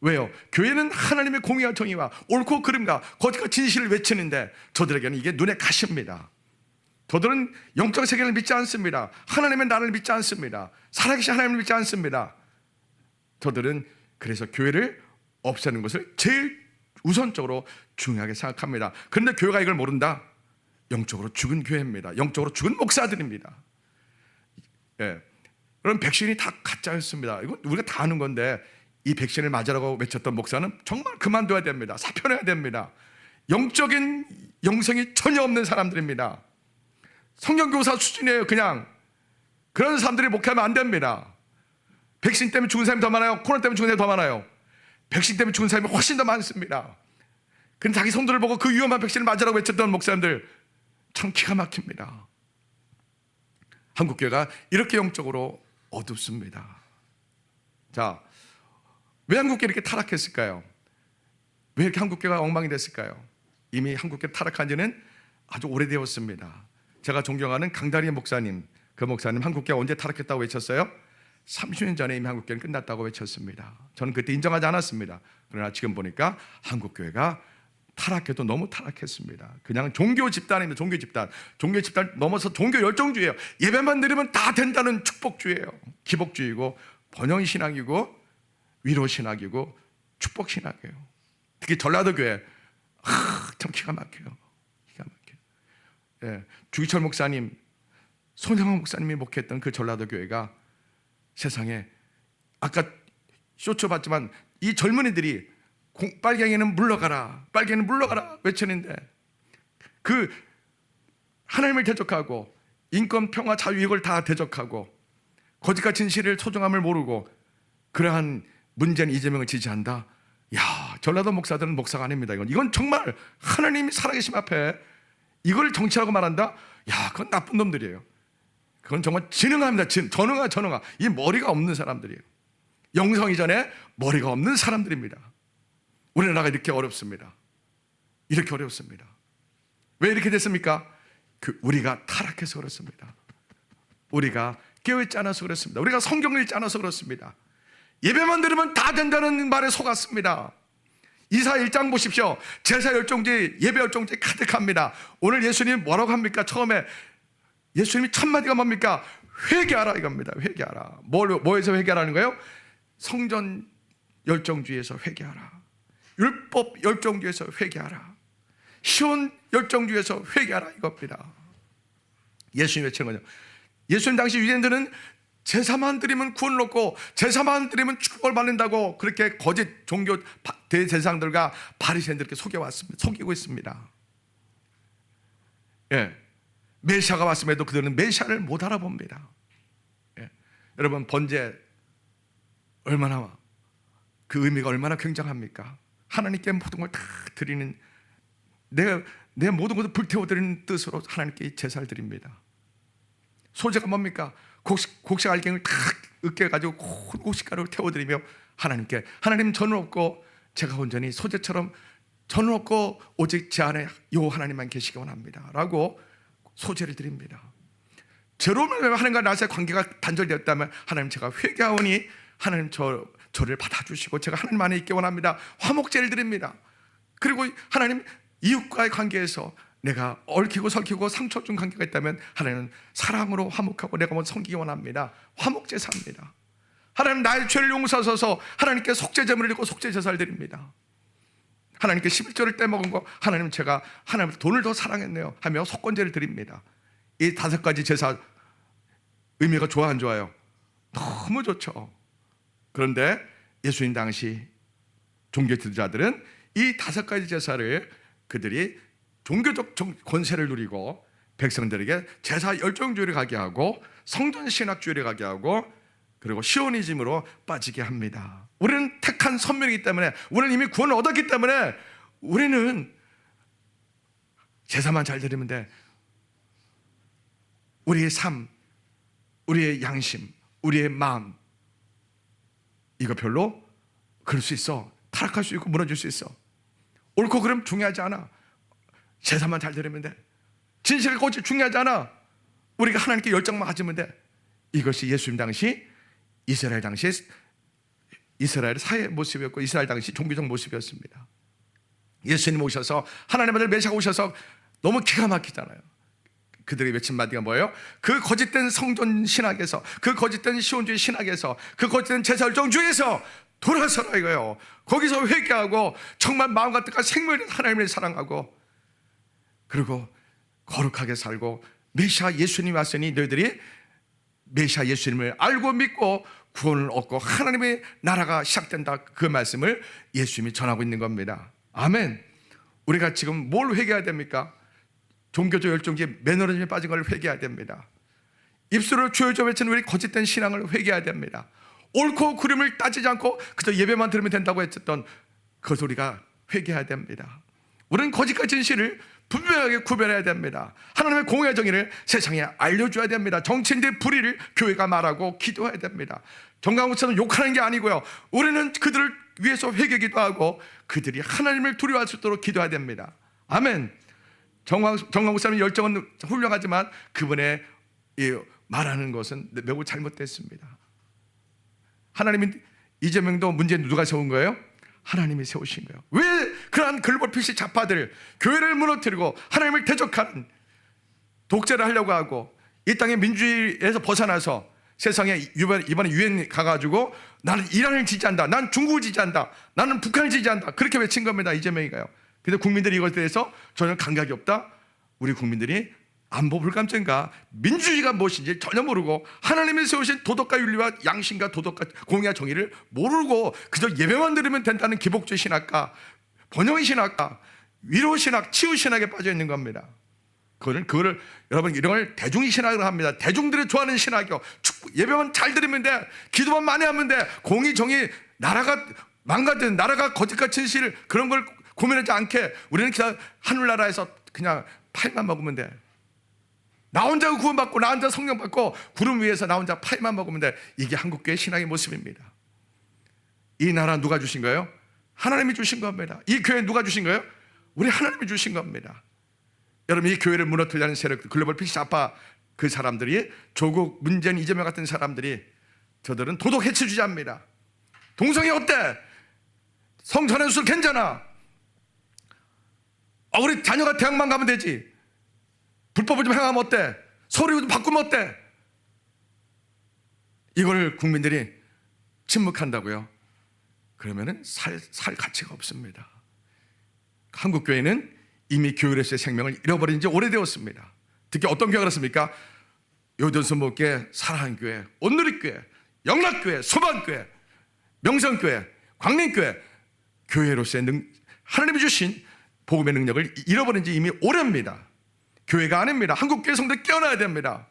왜요? 교회는 하나님의 공의와 정의와 옳고 그름과 거짓과 진실을 외치는데 저들에게는 이게 눈에 가십니다. 저들은 영적 세계를 믿지 않습니다. 하나님의 나를 믿지 않습니다. 살아계신 하나님을 믿지 않습니다. 저들은 그래서 교회를 없애는 것을 제일 우선적으로 중요하게 생각합니다. 그런데 교회가 이걸 모른다? 영적으로 죽은 교회입니다. 영적으로 죽은 목사들입니다. 예. 그럼 백신이 다 가짜였습니다. 이거 우리가 다 아는 건데 이 백신을 맞으라고 외쳤던 목사는 정말 그만둬야 됩니다. 사표내야 됩니다. 영적인 영성이 전혀 없는 사람들입니다. 성경교사 수준이에요. 그냥 그런 사람들이 목회하면 안 됩니다. 백신 때문에 죽은 사람이 더 많아요? 코로나 때문에 죽은 사람이 더 많아요? 백신 때문에 죽은 사람이 훨씬 더 많습니다. 근데 자기 성도를 보고 그 위험한 백신을 맞으라고 외쳤던 목사님들 참 기가 막힙니다. 한국교회가 이렇게 영적으로 어둡습니다. 자, 왜 한국교회 이렇게 타락했을까요? 왜 이렇게 한국교회가 엉망이 됐을까요? 이미 한국교회 타락한 지는 아주 오래되었습니다. 제가 존경하는 강다리 목사님, 그 목사님 한국교회 언제 타락했다고 외쳤어요? 30년 전에 이미 한국교회는 끝났다고 외쳤습니다. 저는 그때 인정하지 않았습니다. 그러나 지금 보니까 한국교회가 타락해도 너무 타락했습니다. 그냥 종교 집단입니다. 종교 집단. 종교 집단 넘어서 종교 열정주의예요. 예배만 드리면 다 된다는 축복주의예요. 기복주의고 번영 신학이고 위로 신학이고 축복 신학이에요. 특히 전라도 교회 참 기가 막혀요. 기가 막혀요. 예, 주기철 목사님, 손형원 목사님이 목회했던 그 전라도 교회가 세상에 아까 쇼츠 봤지만 이 젊은이들이 빨갱이는 물러가라, 빨갱이는 물러가라 외치는데 그 하나님을 대적하고 인권, 평화, 자유 이걸 다 대적하고 거짓과 진실의 소중함을 모르고 그러한 문재인 이재명을 지지한다. 야, 전라도 목사들은 목사가 아닙니다. 이건 정말 하나님이 살아계심 앞에 이걸 정치라고 말한다. 야, 그건 나쁜 놈들이에요. 그건 정말 지능합니다. 전능하. 이 머리가 없는 사람들이에요. 영성 이전에 머리가 없는 사람들입니다. 우리나라가 이렇게 어렵습니다. 이렇게 어렵습니다. 왜 이렇게 됐습니까? 우리가 타락해서 그렇습니다. 우리가 깨어있지 않아서 그렇습니다. 우리가 성경을 읽지 않아서 그렇습니다. 예배만 들으면 다 된다는 말에 속았습니다. 이사 1장 보십시오. 제사 열정지, 예배 열정지 가득합니다. 오늘 예수님 뭐라고 합니까? 처음에 예수님이 첫 마디가 뭡니까? 회개하라 이겁니다. 회개하라. 뭐에서 회개하라는 거예요? 성전 열정주의에서 회개하라. 율법 열정주의에서 회개하라. 시온 열정주의에서 회개하라 이겁니다. 예수님 외치는 거죠. 예수님 당시 유대인들은 제사만 드리면 구원을 얻고 제사만 드리면 축복을 받는다고 그렇게 거짓 종교 대제사장들과 바리새인들께 속이고 있습니다. 예, 메시아가 왔음에도 그들은 메시아를 못 알아봅니다. 예, 여러분 번제 얼마나 그 의미가 얼마나 굉장합니까? 하나님께 모든 걸 다 드리는 내 모든 것을 불태워드리는 뜻으로 하나님께 제사를 드립니다. 소재가 뭡니까? 곡식 알갱이를 탁 으깨가지고 곡식가루를 태워드리며 하나님께 하나님 저는 없고 제가 온전히 소재처럼 저는 없고 오직 제 안에 요 하나님만 계시기 원합니다 라고 소재를 드립니다. 저로 하나님과 나의 관계가 단절되었다면 하나님 제가 회개하오니 하나님 저를 받아주시고 제가 하나님 안에 있기 원합니다. 화목제를 드립니다. 그리고 하나님 이웃과의 관계에서 내가 얽히고 설키고 상처 준 관계가 있다면 하나님은 사랑으로 화목하고 내가 먼저 섬기기 원합니다. 화목제사입니다. 하나님 나의 죄를 용서하셔서 하나님께 속죄제물을 드리고 속죄제사를 드립니다. 하나님께 11조를 떼먹은 거 하나님 제가 하나님 돈을 더 사랑했네요 하며 속건제를 드립니다. 이 5가지 제사 의미가 좋아 안 좋아요? 너무 좋죠. 그런데 예수님 당시 종교 지도자들은 이 5가지 제사를 그들이 종교적 권세를 누리고 백성들에게 제사 열정주의를 가게 하고 성전 신학주의를 가게 하고 그리고 시오니즘으로 빠지게 합니다. 우리는 택한 선명이기 때문에 우리는 이미 구원을 얻었기 때문에 우리는 제사만 잘 드리면 돼. 우리의 삶, 우리의 양심, 우리의 마음 이거 별로 그럴 수 있어. 타락할 수 있고 무너질 수 있어. 옳고 그름 중요하지 않아. 제사만 잘 드리면 돼. 진실을 고치 중요하지 않아. 우리가 하나님께 열정만 가지면 돼. 이것이 예수님 당시 이스라엘 당시 이스라엘 사회 모습이었고 이스라엘 당시 종교적 모습이었습니다. 예수님 오셔서 하나님 아들 메시아가 오셔서 너무 기가 막히잖아요. 그들이 외친 마디가 뭐예요? 그 거짓된 성전 신학에서 그 거짓된 시온주의 신학에서 그 거짓된 제사열정주의에서 돌아서라 이거예요. 거기서 회개하고 정말 마음과 뜻과 생명을 하나님을 사랑하고 그리고 거룩하게 살고 메시아 예수님이 왔으니 너희들이 메시아 예수님을 알고 믿고 구원을 얻고 하나님의 나라가 시작된다. 그 말씀을 예수님이 전하고 있는 겁니다. 아멘. 우리가 지금 뭘 회개해야 됩니까? 종교적 열정주의 매너리즘에 빠진 걸 회개해야 됩니다. 입술을 주여줘 외치는 우리 거짓된 신앙을 회개해야 됩니다. 옳고 그름을 따지지 않고 그저 예배만 들으면 된다고 했었던 그 소리가 회개해야 됩니다. 우리는 거짓과 진실을 분명하게 구별해야 됩니다. 하나님의 공의와 정의를 세상에 알려줘야 됩니다. 정치인들의 불의를 교회가 말하고 기도해야 됩니다. 정강훈처럼 욕하는 게 아니고요, 우리는 그들을 위해서 회개기도 하고 그들이 하나님을 두려워할 수 있도록 기도해야 됩니다. 아멘. 정강훈사님 열정은 훌륭하지만 그분의 말하는 것은 매우 잘못됐습니다. 하나님이 이재명도 문제는 누가 세운 거예요? 하나님이 세우신 거예요. 왜 그러한 글로벌 PC 좌파들 교회를 무너뜨리고 하나님을 대적하는 독재를 하려고 하고 이 땅의 민주주의에서 벗어나서 세상에 이번에 유엔 가가지고 나는 이란을 지지한다, 난 중국을 지지한다, 나는 북한을 지지한다, 그렇게 외친 겁니다. 이재명이가요. 근데 국민들이 이것에 대해서 전혀 감각이 없다. 우리 국민들이 안보 불감증과 민주주의가 무엇인지 전혀 모르고 하나님이 세우신 도덕과 윤리와 양심과 도덕과 공의와 정의를 모르고 그저 예배만 들으면 된다는 기복주의 신학과 번영의 신학과 위로 신학, 치유 신학에 빠져 있는 겁니다. 그거를 여러분 이런 걸 대중 신학으로 합니다. 대중들이 좋아하는 신학이요. 예배만 잘 들으면 돼, 기도만 많이 하면 돼, 공의 정의, 나라가 망가진 나라가 거짓과 진실 그런 걸 고민하지 않게 우리는 그냥 하늘나라에서 그냥 파이만 먹으면 돼. 나 혼자 구원받고 나 혼자 성령 받고 구름 위에서 나 혼자 파이만 먹으면 돼. 이게 한국교회 신앙의 모습입니다. 이 나라 누가 주신 거예요? 하나님이 주신 겁니다. 이 교회 누가 주신 거예요? 우리 하나님이 주신 겁니다. 여러분, 이 교회를 무너뜨리려는 세력, 글로벌 PC 좌파 그 사람들이, 조국, 문재인, 이재명 같은 사람들이, 저들은 도덕 해치주의자입니다. 동성애 어때? 성전환술 괜찮아. 우리 자녀가 대학만 가면 되지. 불법을 좀 행하면 어때? 서류 좀 바꾸면 어때? 이걸 국민들이 침묵한다고요? 그러면은 살 가치가 없습니다. 한국교회는 이미 교회로서의 생명을 잃어버린 지 오래되었습니다. 특히 어떤 교회가 그렇습니까? 요전선목교회, 사랑교회, 온누리교회, 영락교회, 소방교회, 명성교회, 광림교회, 교회로서의 하나님이 주신 복음의 능력을 잃어버린 지 이미 오래입니다. 교회가 아닙니다. 한국교회 성도들 깨어나야 됩니다.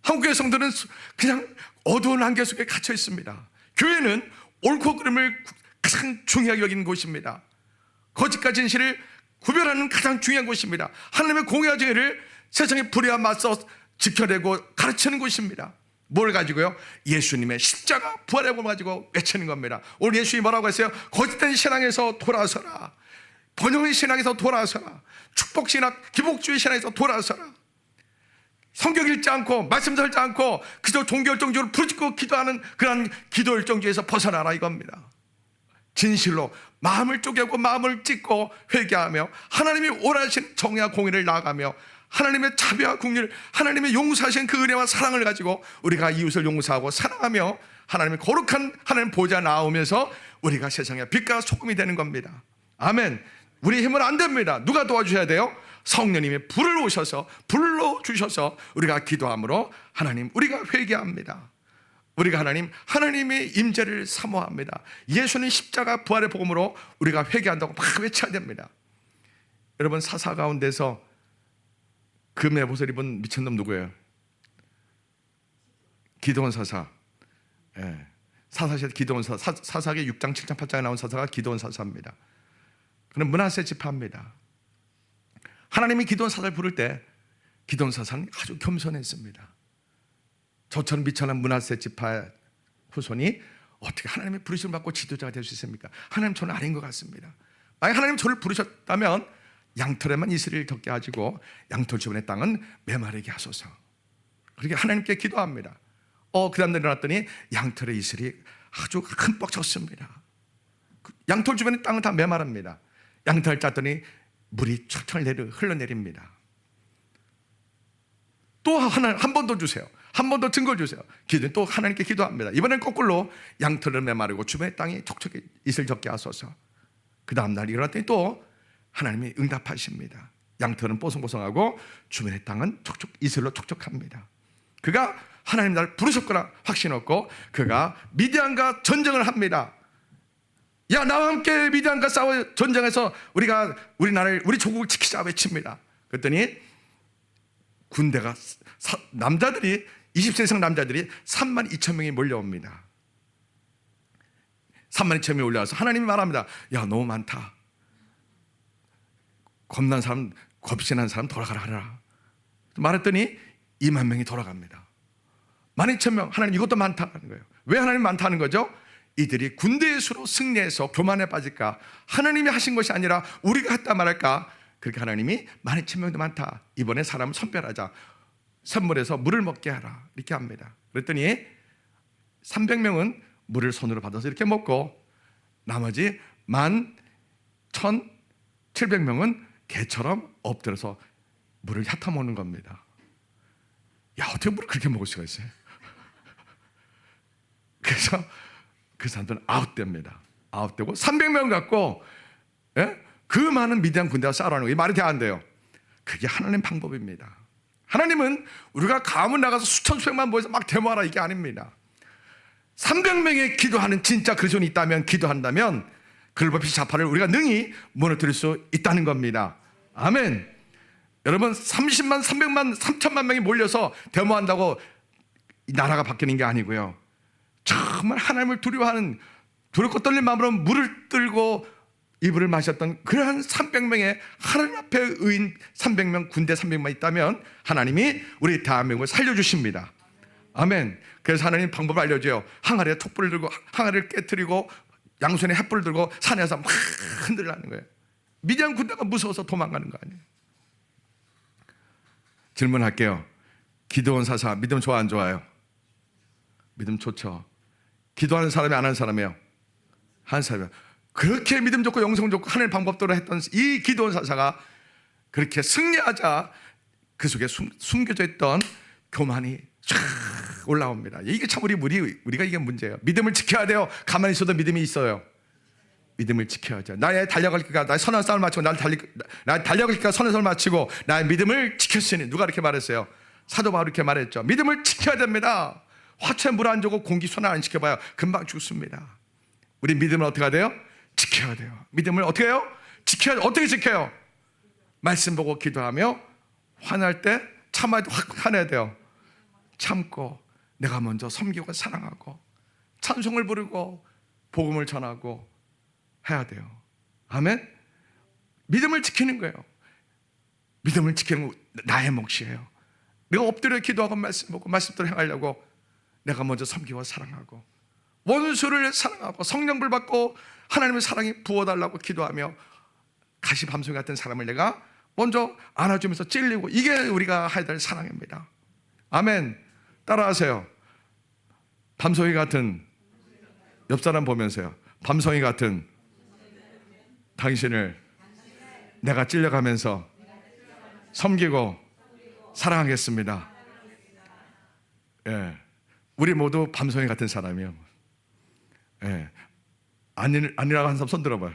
한국교회 성도는 그냥 어두운 안개 속에 갇혀 있습니다. 교회는 옳고 그름을 가장 중요하게 여기는 곳입니다. 거짓과 진실을 구별하는 가장 중요한 곳입니다. 하나님의 공의와 정의를 세상의 불의와 맞서 지켜내고 가르치는 곳입니다. 뭘 가지고요? 예수님의 십자가 부활의 복음을 가지고 외치는 겁니다. 오늘 예수님이 뭐라고 했어요? 거짓된 신앙에서 돌아서라, 번영의 신앙에서 돌아서라, 축복신학, 기복주의 신앙에서 돌아서라. 성경 읽지 않고 말씀 들지 않고 그저 종교열정적으로 부르짖고 기도하는 그런 기도열정주의에서 벗어나라 이겁니다. 진실로 마음을 쪼개고 마음을 찢고 회개하며 하나님이 원하신 정의와 공의를 나아가며 하나님의 자비와 긍휼, 하나님의 용서하신 그 은혜와 사랑을 가지고 우리가 이웃을 용서하고 사랑하며 하나님의 거룩한 하나님 보좌 나오면서 우리가 세상의 빛과 소금이 되는 겁니다. 아멘. 우리 힘은 안 됩니다. 누가 도와주셔야 돼요? 성령님이 불을 오셔서 불러주셔서 우리가 기도함으로 하나님, 우리가 회개합니다. 우리가 하나님의 임재를 사모합니다. 예수님 십자가 부활의 복음으로 우리가 회개한다고 막 외쳐야 됩니다. 여러분, 사사 가운데서 금의 옷을 입은 미친놈 누구예요? 기드온 사사. 예. 사사시에 기드온 사사, 사사기 6장 7장 8장에 나온 사사가 기드온 사사입니다. 그는 므낫세 지파입니다. 하나님이 기드온 사사를 부를 때 기드온 사사는 아주 겸손했습니다. 저처럼 미천한 므낫세 지파의 후손이 어떻게 하나님의 부르심을 받고 지도자가 될 수 있습니까? 하나님, 저는 아닌 것 같습니다. 만약 하나님 저를 부르셨다면 양털에만 이슬을 덮게 하시고 양털 주변의 땅은 메마르게 하소서. 그렇게 하나님께 기도합니다. 그 다음 날 일어났더니 양털의 이슬이 아주 흠뻑 졌습니다. 양털 주변의 땅은 다 메마릅니다. 양털을 짰더니 물이 철철 흘러내립니다. 또 한 번 더 주세요. 한 번 더 증거를 주세요. 기도는 또 하나님께 기도합니다. 이번엔 거꾸로 양털을 메마르고 주변의 땅이 촉촉히 이슬 젖게 하소서. 그 다음 날 일어났더니 또 하나님이 응답하십니다. 양털은 뽀송뽀송하고 주변의 땅은 이슬로 촉촉합니다. 그가 하나님 나를 부르셨구나 확신 얻고 그가 미디안과 전쟁을 합니다. 야, 나와 함께 미디안과 싸워 전쟁해서 우리 나라를, 우리 조국을 지키자 외칩니다. 그랬더니 군대가 남자들이 20세 이상 남자들이 32,000명이 몰려옵니다. 3만 2천 명이 올라와서 하나님이 말합니다. 야, 너무 많다. 겁난 사람, 겁신한 사람 돌아가라 하라. 말했더니 2만 명이 돌아갑니다. 12,000명. 하나님 이것도 많다는 거예요. 왜 하나님 많다는 거죠? 이들이 군대의 수로 승리해서 교만에 빠질까? 하나님이 하신 것이 아니라 우리가 했다 말할까? 그렇게 하나님이 12,000명도 많다. 이번에 사람을 선별하자. 샘물에서 물을 먹게 하라. 이렇게 합니다. 그랬더니 300명은 물을 손으로 받아서 이렇게 먹고 나머지 11,700명은 개처럼 엎드려서 물을 핥아먹는 겁니다. 야, 어떻게 물을 그렇게 먹을 수가 있어요? 그래서 그 사람들은 아웃됩니다. 아웃되고 300명 갖고 그 많은 미디안 군대와 싸우라는 거예요. 이 말이 안 돼요. 그게 하나님 방법입니다. 하나님은 우리가 가문 나가서 수천 수백만 모여서 막 데모하라 이게 아닙니다. 300명의 기도하는 진짜 그리스도인이 있다면, 기도한다면 글보피 좌파를 우리가 능히 무너뜨릴 수 있다는 겁니다. 아멘. 여러분 30만, 300만, 3천만 명이 몰려서 데모한다고 이 나라가 바뀌는 게 아니고요. 정말 하나님을 두려워하는 두렵고 떨린 마음으로 물을 들고 이불을 마셨던 그러한 300명의 하나님 앞에 의인 300명, 군대 300만 있다면 하나님이 우리 대한민국을 살려주십니다. 아멘. 그래서 하나님 방법을 알려줘요. 항아리에 촛불을 들고 항아리를 깨뜨리고 양손에 횃불을 들고 산에서 막 흔들라는 거예요. 미디안 군대가 무서워서 도망가는 거 아니에요. 질문할게요. 기도원 사사 믿음 좋아 안 좋아요? 믿음 좋죠. 기도하는 사람이 안 하는 사람이에요? 하는 사람이에요. 그렇게 믿음 좋고 영성 좋고 하나님 방법대로 했던 이 기도원 사사가 그렇게 승리하자 그 속에 숨겨져 있던 교만이 쫙 올라옵니다. 이게 참 우리가 이게 문제예요. 믿음을 지켜야 돼요. 가만히 있어도 믿음이 있어요. 믿음을 지켜야죠. 나의 달려갈 길과 나의 선한 싸움을 마치고 나의 달려갈 길과 선한 싸움을 마치고 나의 믿음을 지켰으니. 누가 이렇게 말했어요? 사도 바울이 이렇게 말했죠. 믿음을 지켜야 됩니다. 화초에 물 안 주고 공기 손을 안 지켜봐요. 금방 죽습니다. 우리 믿음을 어떻게 해야 돼요? 지켜야 돼요. 믿음을 어떻게 해요? 어떻게 지켜요? 말씀 보고 기도하며 화날 때 참아야 돼. 확 화내야 돼요. 참고 내가 먼저 섬기고 사랑하고 찬송을 부르고 복음을 전하고 해야 돼요. 아멘. 믿음을 지키는 거예요. 믿음을 지키는 거 나의 몫이에요. 내가 엎드려 기도하고 말씀 보고 말씀대로 행하려고 내가 먼저 섬기고 사랑하고 원수를 사랑하고 성령불 받고 하나님의 사랑이 부어달라고 기도하며 가시 밤송이 같은 사람을 내가 먼저 안아주면서 찔리고, 이게 우리가 해야 될 사랑입니다. 아멘. 따라하세요. 밤송이 같은, 옆 사람 보면서요, 밤송이 같은 당신을 내가 찔려가면서 섬기고 사랑하겠습니다. 예, 우리 모두 밤송이 같은 사람이에요. 예, 아니라고 한 사람 손 들어봐요.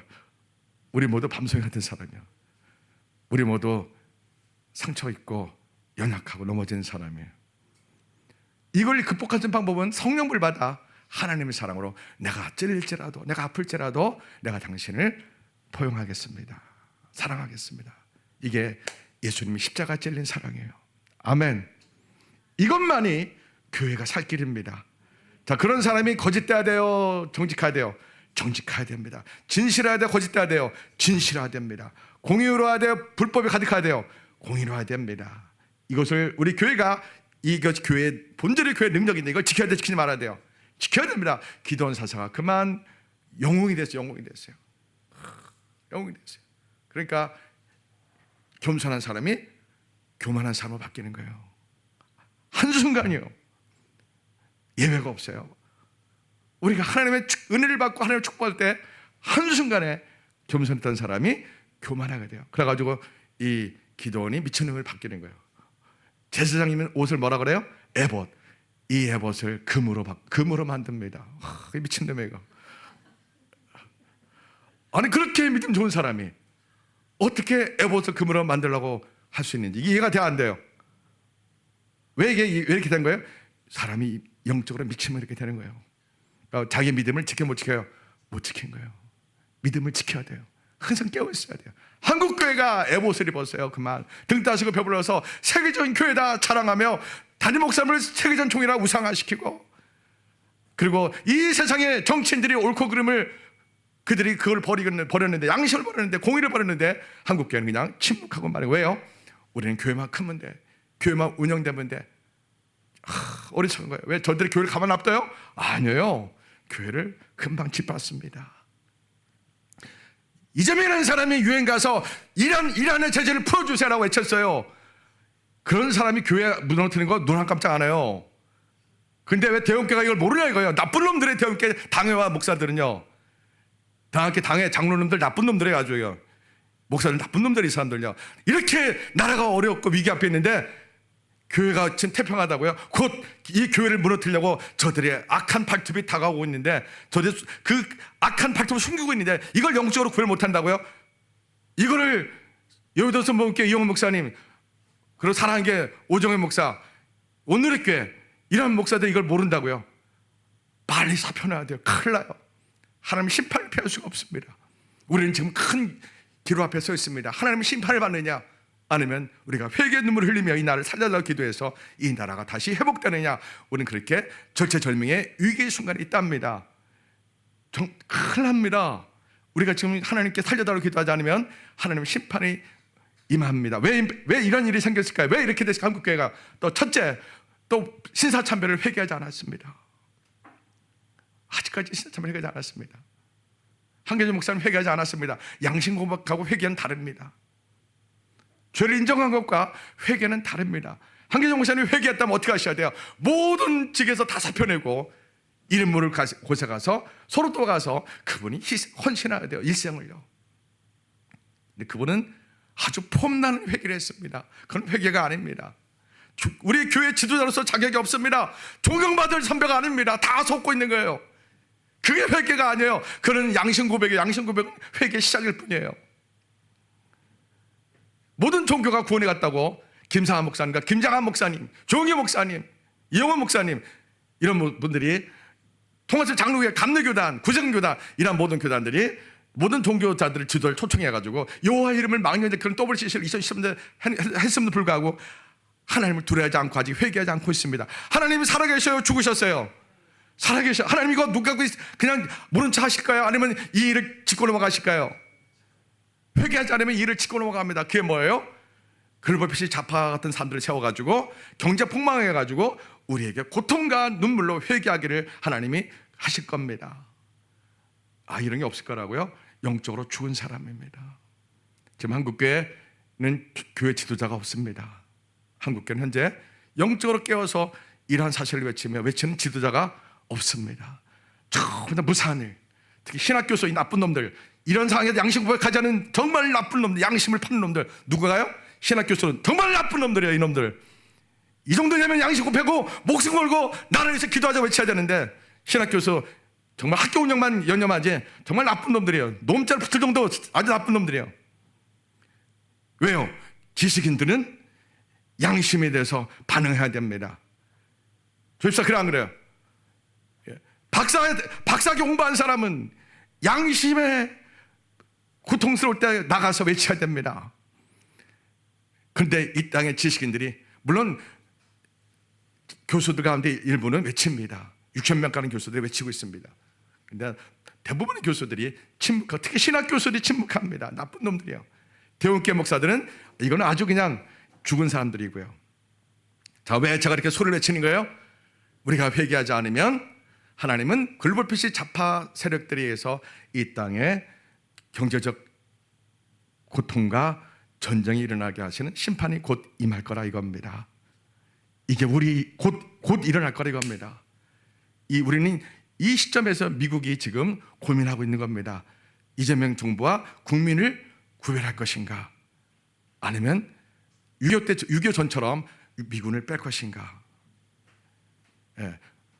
우리 모두 밤송이 같은 사람이야. 우리 모두 상처 있고 연약하고 넘어진 사람이에요. 이걸 극복하는 방법은 성령불 받아 하나님의 사랑으로 내가 찔릴지라도, 내가 아플지라도 내가 당신을 포용하겠습니다. 사랑하겠습니다. 이게 예수님이 십자가 찔린 사랑이에요. 아멘. 이것만이 교회가 살 길입니다. 자, 그런 사람이 거짓돼야 돼요? 정직해야 돼요? 정직해야 됩니다. 진실해야 돼요? 거짓돼야 돼요? 진실해야 됩니다. 공의로워야 돼요? 불법이 가득해야 돼요? 공의로워야 됩니다. 이것을 우리 교회가, 이것 교회 본질의 교회 능력인데 이걸 지켜야 돼, 지키지 말아야 돼요? 지켜야 됩니다. 기도원 사사가 그만 영웅이 됐어요. 영웅이 됐어요. 그러니까 겸손한 사람이 교만한 사람으로 바뀌는 거예요. 한순간이요. 예외가 없어요. 우리가 하나님의 은혜를 받고 하나님의 축복할 때 한순간에 겸손했던 사람이 교만하게 돼요. 그래가지고 이 기도원이 미천능을 바뀌는 거예요. 제사장이면 옷을 뭐라 그래요? 에봇. 이 에봇을 금으로 만듭니다. 미친놈이에요. 이거. 아니, 그렇게 믿음 좋은 사람이 어떻게 에봇을 금으로 만들려고 할 수 있는지 이게 이해가 안 돼요. 왜 이렇게 된 거예요? 사람이 영적으로 미치면 이렇게 되는 거예요. 그러니까 자기 믿음을 지켜 못 지켜요? 못 지킨 거예요. 믿음을 지켜야 돼요. 항상 깨어 있어야 돼요. 한국 교회가 에봇을 입었어요. 그만 등 따시고 배불러서 세계적인 교회다 자랑하며 담임 목사님을 세계적 총이라 우상화시키고 그리고 이 세상의 정치인들이 옳고 그름을 그들이 그걸 버렸는데, 양심을 버렸는데, 공의를 버렸는데 한국 교회는 그냥 침묵하고 말해요. 왜요? 우리는 교회만 크면 돼, 교회만 운영되면 돼. 어리석은 거예요. 왜 저들이 교회를 가만 놔둬요? 아니에요. 교회를 금방 짓밟습니다. 이재명이라는 사람이 유엔 가서 이란의 제재를 풀어주세요라고 외쳤어요. 그런 사람이 교회 무너뜨리는 거 눈 한 깜짝 안 해요. 근데 왜 대형교회가 이걸 모르냐 이거예요. 나쁜 놈들의 대형교회 당회와 목사들은요, 당회 장로님들 나쁜 놈들이에요. 아주요. 목사들 나쁜 놈들이, 이 사람들요. 이렇게 나라가 어렵고 위기 앞에 있는데 교회가 지금 태평하다고요? 곧 이 교회를 무너뜨리려고 저들의 악한 발톱이 다가오고 있는데, 저들 그 악한 발톱을 숨기고 있는데 이걸 영적으로 구별 못한다고요? 이거를 여의도 선봉교회 이용훈 목사님, 그리고 사랑하는 게 오정현 목사, 오늘의 교회 이런 목사들 이걸 모른다고요? 빨리 사표내야 돼요. 큰일 나요. 하나님 심판을 피할 수가 없습니다. 우리는 지금 큰 기로 앞에 서 있습니다. 하나님 심판을 받느냐, 아니면 우리가 회개의 눈물을 흘리며 이 나라를 살려달라고 기도해서 이 나라가 다시 회복되느냐, 우리는 그렇게 절체절명의 위기의 순간이 있답니다. 큰일 납니다. 우리가 지금 하나님께 살려달라고 기도하지 않으면 하나님의 심판이 임합니다. 왜 이런 일이 생겼을까요? 왜 이렇게 됐을까요? 한국교회가 또 첫째, 또 신사참배를 회개하지 않았습니다. 아직까지 신사참배를 회개하지 않았습니다. 한계준 목사님 회개하지 않았습니다. 양심 고백하고 회개는 다릅니다. 죄를 인정한 것과 회개는 다릅니다. 한계준 목사님 회개했다면 어떻게 하셔야 돼요? 모든 직에서 다 사표내고 이름모를 곳에 가서 서로 또 가서 그분이 헌신해야 돼요. 일생을요. 근데 그분은 아주 폼나는 회개를 했습니다. 그건 회개가 아닙니다. 우리 교회 지도자로서 자격이 없습니다. 존경받을 선배가 아닙니다. 다 속고 있는 거예요. 그게 회개가 아니에요. 그는 양심 고백이에요. 양심 고백은 회개의 시작일 뿐이에요. 모든 종교가 구원에 갔다고 김상한 목사님과 김장한 목사님, 조용희 목사님, 이영원 목사님, 이런 분들이 통화실 장로교회, 감리교단, 구정교단, 이런 모든 교단들이 모든 종교자들의 지도를 초청해가지고 여호와 이름을 막는데 그런 WCC를 2010년대 했음에도 불구하고 하나님을 두려워하지 않고 아직 회개하지 않고 있습니다. 하나님이 살아계셔요? 죽으셨어요? 살아계셔. 하나님 이거 누가 그냥 모른 척 하실까요? 아니면 이 일을 짚고 넘어가실까요? 회개하지 않으면 이 일을 짚고 넘어갑니다. 그게 뭐예요? 글벌핏이 자파 같은 사람들을 세워가지고 경제 폭망해가지고 우리에게 고통과 눈물로 회개하기를 하나님이 하실 겁니다. 이런 게 없을 거라고요? 영적으로 죽은 사람입니다. 지금 한국교회는 교회 지도자가 없습니다. 한국교회는 현재 영적으로 깨어서 이러한 사실을 외치는 지도자가 없습니다. 전부 다 무사한 일, 특히 신학교소 이 나쁜 놈들, 이런 상황에서 양심 고백하지 않은 정말 나쁜 놈들, 양심을 파는 놈들, 누구가요? 신학교소는 정말 나쁜 놈들이에요. 이놈들 이 정도 되면 양심 고백하고 목숨 걸고 나를 위해서 기도하자고 외쳐야 되는데, 신학교소 정말 학교 운영만 연념하지 정말 나쁜 놈들이에요. 놈자를 붙을 정도 아주 나쁜 놈들이에요. 왜요? 지식인들은 양심에 대해서 반응해야 됩니다. 조입사 그래 안 그래요? 박사학위 공부한 사람은 양심에 고통스러울 때 나가서 외쳐야 됩니다. 그런데 이 땅의 지식인들이, 물론 교수들 가운데 일부는 외칩니다. 6,000명 가는 교수들이 외치고 있습니다. 근데 대부분의 교수들이 침묵하고, 특히 신학 교수들이 침묵합니다. 나쁜 놈들이에요. 대원교회 목사들은 이거는 아주 그냥 죽은 사람들이고요. 자, 왜 제가 이렇게 소리를 외치는 거예요? 우리가 회개하지 않으면 하나님은 글벌핏이 좌파 세력들에 의해서 이 땅에 경제적 고통과 전쟁이 일어나게 하시는 심판이 곧 임할 거라 이겁니다. 이게 곧 일어날 거라 이겁니다. 우리는 이 시점에서 미국이 지금 고민하고 있는 겁니다. 이재명 정부와 국민을 구별할 것인가, 아니면 6.25 전처럼 미군을 뺄 것인가.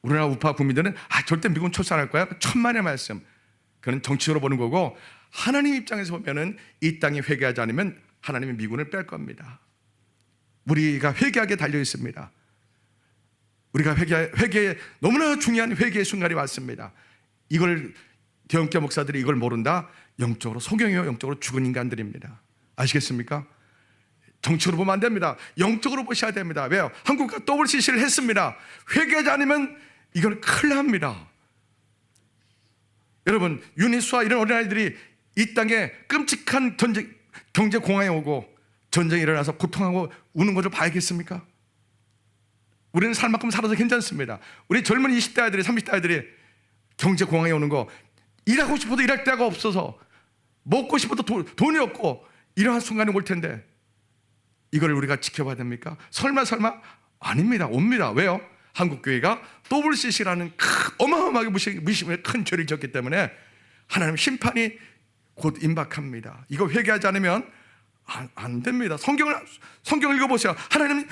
우리나라 우파 국민들은 절대 미군 철수 안 할 거야. 천만의 말씀. 그건 정치적으로 보는 거고, 하나님 입장에서 보면은 이 땅이 회개하지 않으면 하나님이 미군을 뺄 겁니다. 우리가 회개하게 달려 있습니다. 우리가 회개에 너무나 중요한 회개의 순간이 왔습니다. 이걸 대형교 목사들이 이걸 모른다? 영적으로 소경이요, 영적으로 죽은 인간들입니다. 아시겠습니까? 정치로 보면 안 됩니다. 영적으로 보셔야 됩니다. 왜요? 한국과 WCC를 했습니다. 회개하지 않으면 이건 큰일 납니다. 여러분, 유니스와 이런 어린아이들이 이 땅에 끔찍한 경제 공황에 오고 전쟁이 일어나서 고통하고 우는 것을 봐야겠습니까? 우리는 살 만큼 살아서 괜찮습니다. 우리 젊은 20대 아이들이 30대 아이들이 경제 공황에 오는 거, 일하고 싶어도 일할 데가 없어서, 먹고 싶어도 돈이 없고 이러한 순간이 올 텐데 이걸 우리가 지켜봐야 됩니까? 설마 아닙니다. 옵니다. 왜요? 한국교회가 WCC라는 어마어마하게 무심의 큰 죄를 지었기 때문에 하나님 심판이 곧 임박합니다. 이거 회개하지 않으면 안 됩니다. 성경을 읽어보세요. 하나님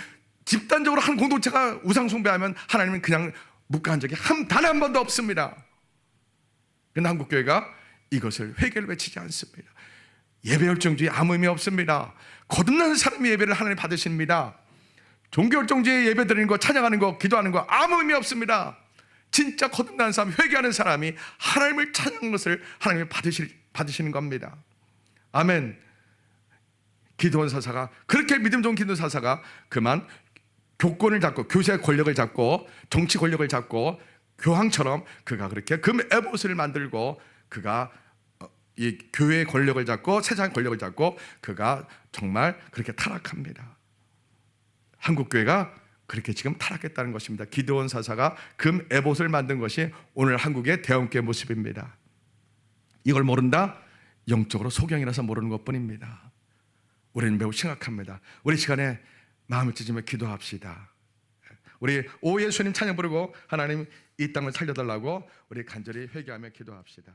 집단적으로 한 공동체가 우상 숭배하면 하나님은 그냥 묵과한 적이 단 한 번도 없습니다. 그런데 한국교회가 이것을 회개를 외치지 않습니다. 예배열정주의 아무 의미 없습니다. 거듭나는 사람이 예배를 하나님 받으십니다. 종교열정주의 예배 드리는 거, 찬양하는 거, 기도하는 거 아무 의미 없습니다. 진짜 거듭나는 사람, 회개하는 사람이 하나님을 찬양하는 것을 하나님이 받으시는 겁니다. 아멘. 기도원 사사가, 그렇게 믿음 좋은 기도원 사사가 그만 교권을 잡고, 교세 권력을 잡고, 정치 권력을 잡고, 교황처럼 그가 그렇게 금 에봇을 만들고, 그가 이 교회의 권력을 잡고, 세상의 권력을 잡고, 그가 정말 그렇게 타락합니다. 한국교회가 그렇게 지금 타락했다는 것입니다. 기드온 사사가 금 에봇을 만든 것이 오늘 한국의 대형교회 모습입니다. 이걸 모른다? 영적으로 소경이라서 모르는 것뿐입니다. 우리는 매우 심각합니다. 우리 시간에 마음을 찢으며 기도합시다. 우리 오 예수님 찬양 부르고 하나님 이 땅을 살려달라고 우리 간절히 회개하며 기도합시다.